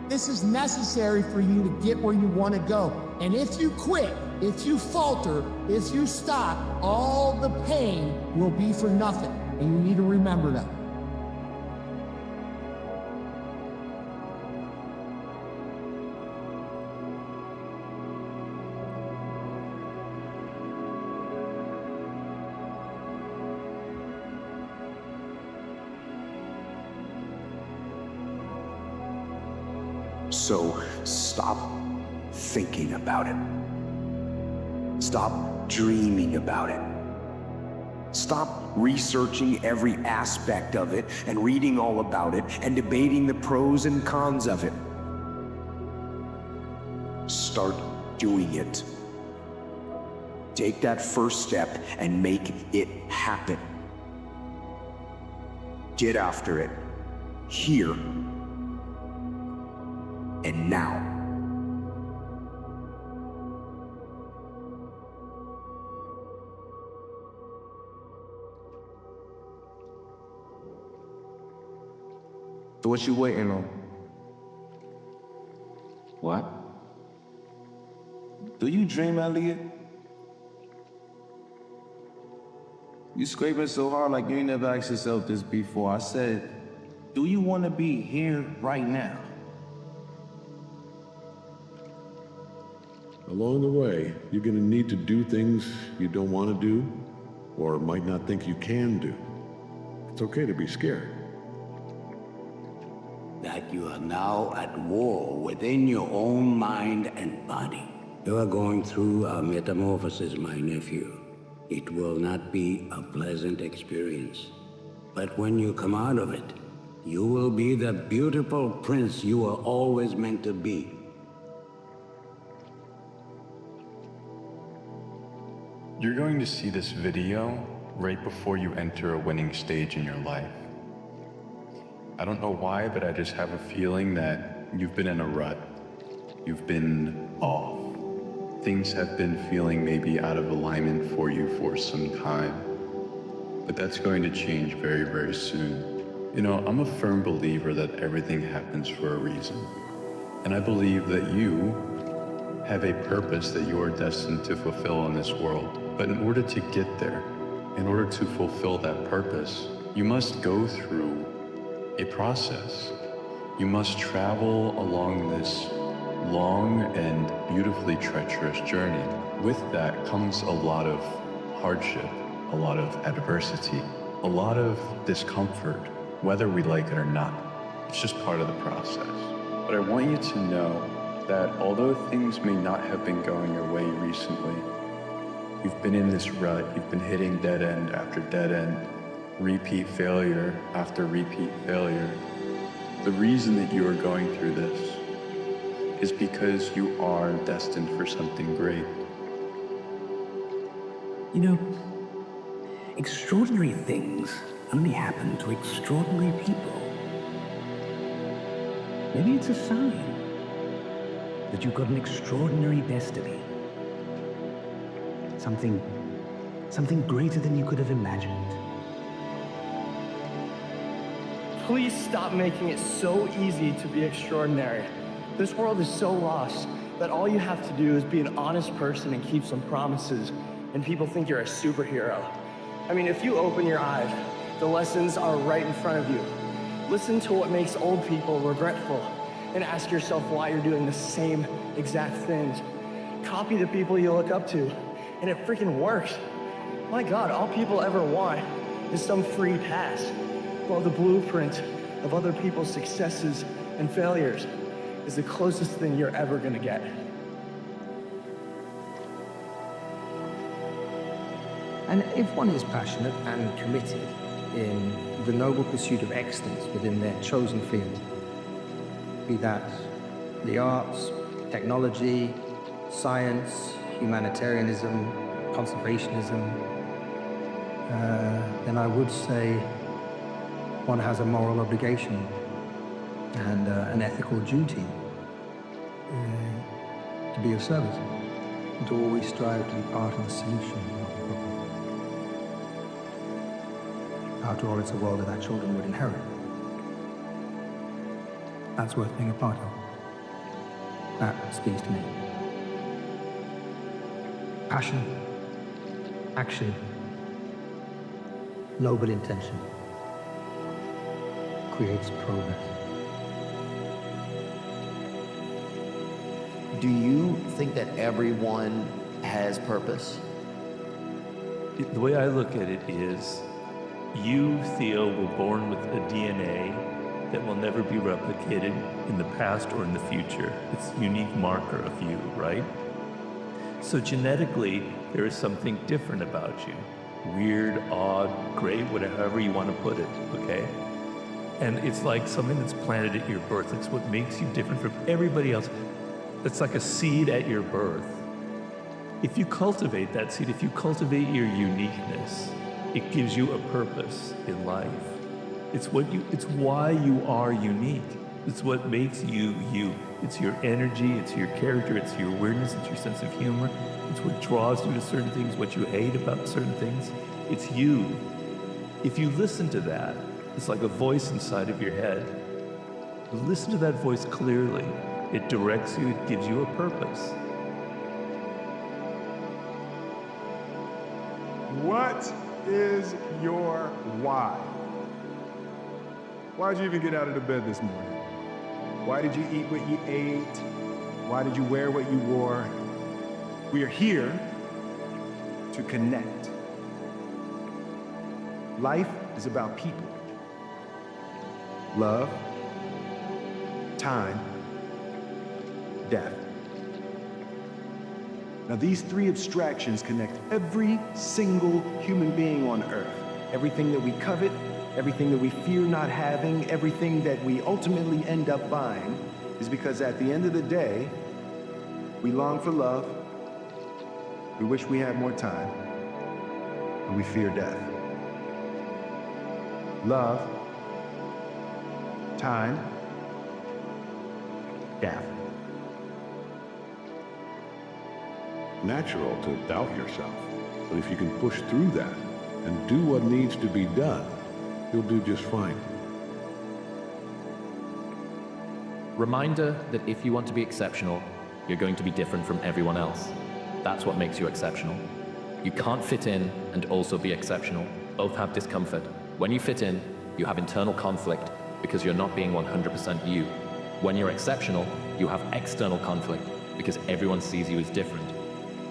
this is necessary for you to get where you want to go. And if you quit, if you falter, if you stop, all the pain will be for nothing. And you need to remember that. So stop thinking about it. Stop dreaming about it. Stop researching every aspect of it and reading all about it and debating the pros and cons of it. Start doing it. Take that first step and make it happen. Get after it. Here and now. So what you waiting on? What? Do you dream, Elliot? You scraping so hard like you ain't never asked yourself this before. I said, do you want to be here right now? Along the way, you're gonna need to do things you don't want to do, or might not think you can do. It's okay to be scared. That you are now at war within your own mind and body. You are going through a metamorphosis, my nephew. It will not be a pleasant experience. But when you come out of it, you will be the beautiful prince you were always meant to be. You're going to see this video right before you enter a winning stage in your life. I don't know why, but I just have a feeling that you've been in a rut. You've been off. Things have been feeling maybe out of alignment for you for some time. But that's going to change very, very soon. You know, I'm a firm believer that everything happens for a reason. And I believe that you have a purpose that you are destined to fulfill in this world. But in order to get there, in order to fulfill that purpose, you must go through a process. You must travel along this long and beautifully treacherous journey. With that comes a lot of hardship, a lot of adversity, a lot of discomfort, whether we like it or not. It's just part of the process. But I want you to know that although things may not have been going your way recently, you've been in this rut, you've been hitting dead end after dead end, repeat failure after repeat failure. The reason that you are going through this is because you are destined for something great. You know, extraordinary things only happen to extraordinary people. Maybe it's a sign that you've got an extraordinary destiny. Something greater than you could have imagined. Please stop making it so easy to be extraordinary. This world is so lost that all you have to do is be an honest person and keep some promises, and people think you're a superhero. I mean, if you open your eyes, the lessons are right in front of you. Listen to what makes old people regretful, and ask yourself why you're doing the same exact things. Copy the people you look up to, and it freaking works. My God, all people ever want is some free pass. Well, the blueprint of other people's successes and failures is the closest thing you're ever gonna get. And if one is passionate and committed, in the noble pursuit of excellence within their chosen field, be that the arts, technology, science, humanitarianism, conservationism, then I would say one has a moral obligation and an ethical duty to be of service and to always strive to be part of the solution. After all, it's a world that our children would inherit. That's worth being a part of. That speaks to me. Passion, action, noble intention creates progress. Do you think that everyone has purpose? The way I look at it is, you, Theo, were born with a DNA that will never be replicated in the past or in the future. It's a unique marker of you, right? So genetically, there is something different about you. Weird, odd, great, whatever you want to put it, okay? And it's like something that's planted at your birth. It's what makes you different from everybody else. It's like a seed at your birth. If you cultivate that seed, if you cultivate your uniqueness, it gives you a purpose in life. It's why you are unique. It's what makes you you. It's your energy, it's your character, it's your awareness, it's your sense of humor. It's what draws you to certain things, what you hate about certain things. It's you. If you listen to that, it's like a voice inside of your head. Listen to that voice clearly. It directs you, it gives you a purpose. What is your why? Why did you even get out of the bed this morning? Why did you eat what you ate? Why did you wear what you wore? We are here to connect. Life is about people. Love, time, death. Now these three abstractions connect every single human being on earth. Everything that we covet, everything that we fear not having, everything that we ultimately end up buying is because at the end of the day, we long for love, we wish we had more time, and we fear death. Love, time, death. Natural to doubt yourself, but if you can push through that and do what needs to be done, you'll do just fine. Reminder that if you want to be exceptional, you're going to be different from everyone else. That's what makes you exceptional. You can't fit in and also be exceptional. Both have discomfort. When you fit in, you have internal conflict because you're not being 100% you. When you're exceptional, you have external conflict because everyone sees you as different.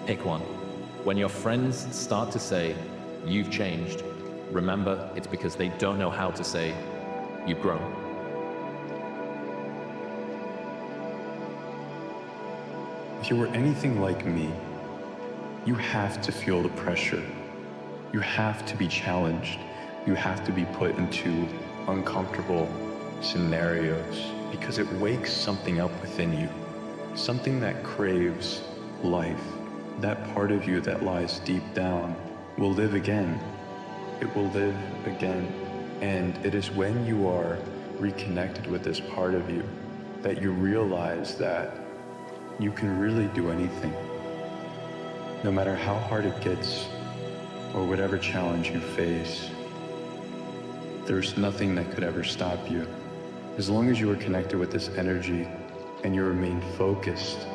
Pick one. When your friends start to say, "You've changed," remember it's because they don't know how to say, "You've grown." If you were anything like me, you have to feel the pressure. You have to be challenged. You have to be put into uncomfortable scenarios because it wakes something up within you, something that craves life. That part of you that lies deep down will live again. It will live again. And it is when you are reconnected with this part of you that you realize that you can really do anything. No matter how hard it gets or whatever challenge you face, there's nothing that could ever stop you. As long as you are connected with this energy and you remain focused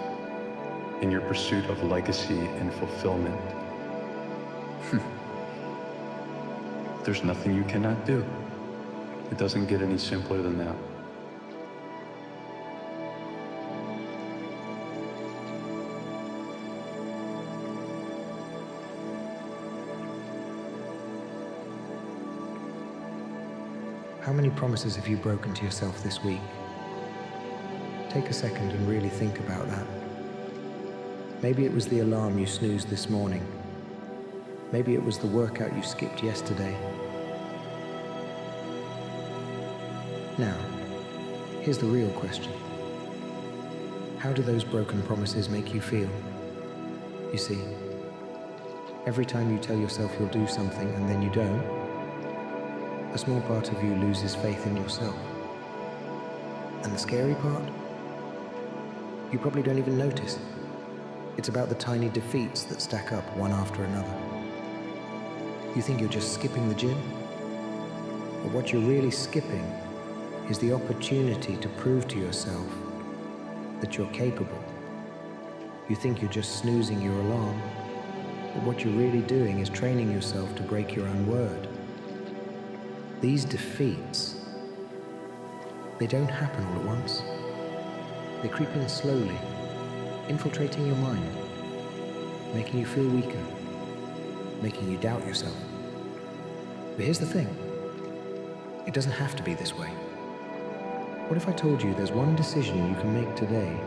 in your pursuit of legacy and fulfillment, there's nothing you cannot do. It doesn't get any simpler than that. How many promises have you broken to yourself this week? Take a second and really think about that. Maybe it was the alarm you snoozed this morning. Maybe it was the workout you skipped yesterday. Now, here's the real question. How do those broken promises make you feel? You see, every time you tell yourself you'll do something and then you don't, a small part of you loses faith in yourself. And the scary part? You probably don't even notice. It's about the tiny defeats that stack up one after another. You think you're just skipping the gym? But what you're really skipping is the opportunity to prove to yourself that you're capable. You think you're just snoozing your alarm, but what you're really doing is training yourself to break your own word. These defeats, they don't happen all at once. They creep in slowly, infiltrating your mind, making you feel weaker, making you doubt yourself. But here's the thing, it doesn't have to be this way. What if I told you there's one decision you can make today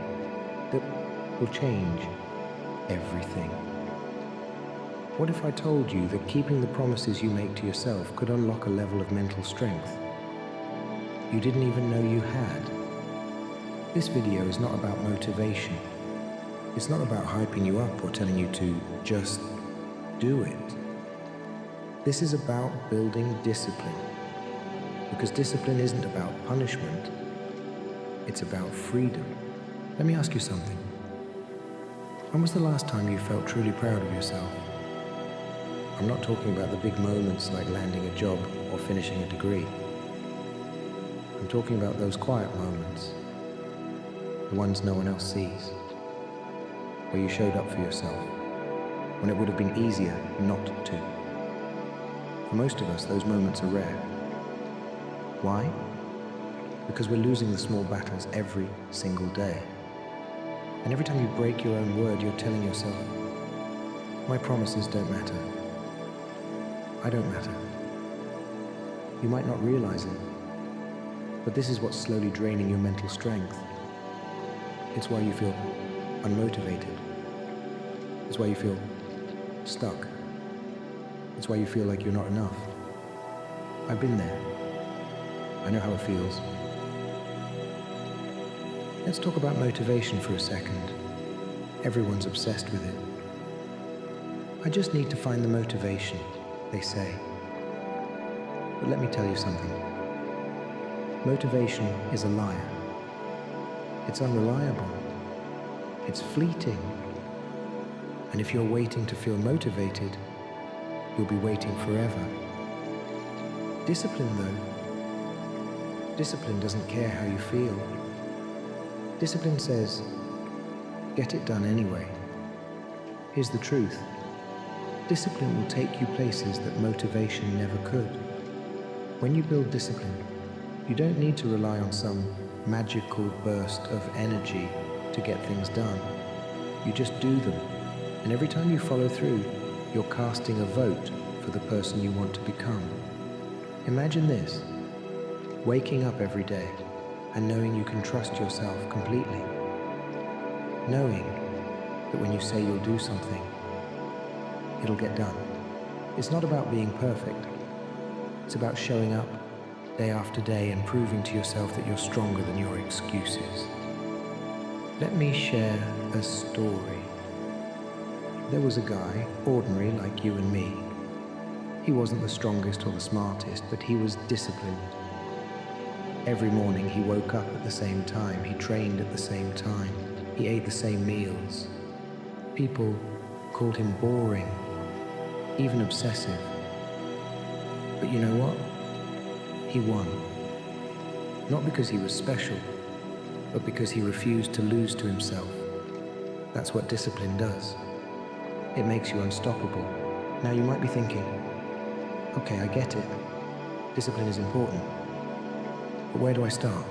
that will change everything? What if I told you that keeping the promises you make to yourself could unlock a level of mental strength you didn't even know you had? This video is not about motivation. It's not about hyping you up or telling you to just do it. This is about building discipline. Because discipline isn't about punishment. It's about freedom. Let me ask you something. When was the last time you felt truly proud of yourself? I'm not talking about the big moments like landing a job or finishing a degree. I'm talking about those quiet moments, the ones no one else sees, where you showed up for yourself, when it would have been easier not to. For most of us, those moments are rare. Why? Because we're losing the small battles every single day. And every time you break your own word, you're telling yourself, my promises don't matter. I don't matter. You might not realize it, but this is what's slowly draining your mental strength. It's why you feel unmotivated. It's why you feel stuck. It's why you feel like you're not enough. I've been there. I know how it feels. Let's talk about motivation for a second. Everyone's obsessed with it. I just need to find the motivation, they say. But let me tell you something. Motivation is a liar. It's unreliable. It's fleeting. And if you're waiting to feel motivated, you'll be waiting forever. Discipline, though. Discipline doesn't care how you feel. Discipline says, get it done anyway. Here's the truth. Discipline will take you places that motivation never could. When you build discipline, you don't need to rely on some magical burst of energy to get things done. You just do them. And every time you follow through, you're casting a vote for the person you want to become. Imagine this, waking up every day and knowing you can trust yourself completely. Knowing that when you say you'll do something, it'll get done. It's not about being perfect. It's about showing up day after day and proving to yourself that you're stronger than your excuses. Let me share a story. There was a guy, ordinary like you and me. He wasn't the strongest or the smartest, but he was disciplined. Every morning he woke up at the same time, he trained at the same time, he ate the same meals. People called him boring, even obsessive. But you know what? He won. Not because he was special, but because he refused to lose to himself. That's what discipline does. It makes you unstoppable. Now you might be thinking, okay, I get it. Discipline is important. But where do I start?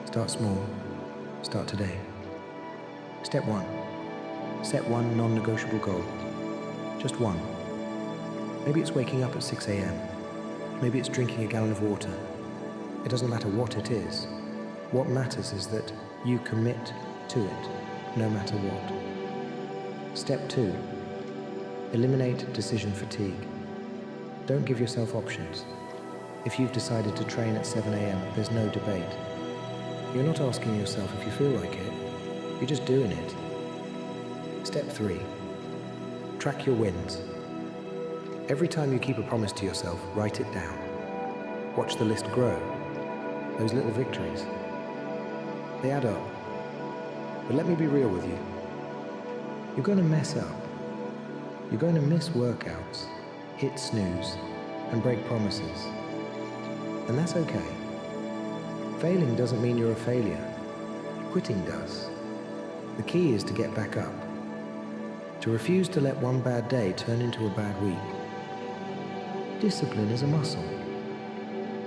Start small. Start today. Step 1. Set one non-negotiable goal. Just one. Maybe it's waking up at 6 a.m. Maybe it's drinking a gallon of water. It doesn't matter what it is. What matters is that you commit to it, no matter what. Step 2. Eliminate decision fatigue. Don't give yourself options. If you've decided to train at 7 a.m., there's no debate. You're not asking yourself if you feel like it, you're just doing it. Step 3. Track your wins. Every time you keep a promise to yourself, write it down. Watch the list grow. Those little victories. They add up. But let me be real with you. You're going to mess up. You're going to miss workouts, hit snooze, and break promises. And that's okay. Failing doesn't mean you're a failure. Quitting does. The key is to get back up. To refuse to let one bad day turn into a bad week. Discipline is a muscle.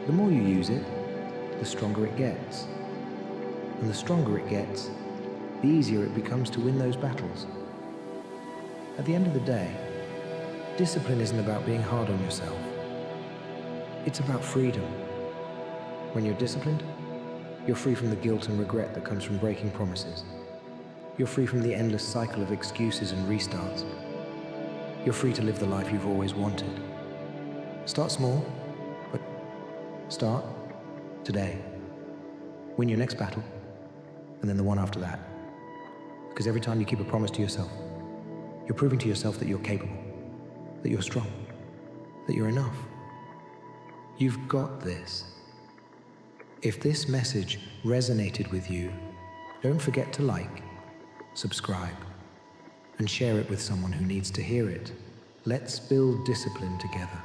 The more you use it, the stronger it gets. And the stronger it gets, the easier it becomes to win those battles. At the end of the day, discipline isn't about being hard on yourself. It's about freedom. When you're disciplined, you're free from the guilt and regret that comes from breaking promises. You're free from the endless cycle of excuses and restarts. You're free to live the life you've always wanted. Start small, but start today. Win your next battle, and then the one after that. Because every time you keep a promise to yourself, you're proving to yourself that you're capable, that you're strong, that you're enough. You've got this. If this message resonated with you, don't forget to like, subscribe, and share it with someone who needs to hear it. Let's build discipline together.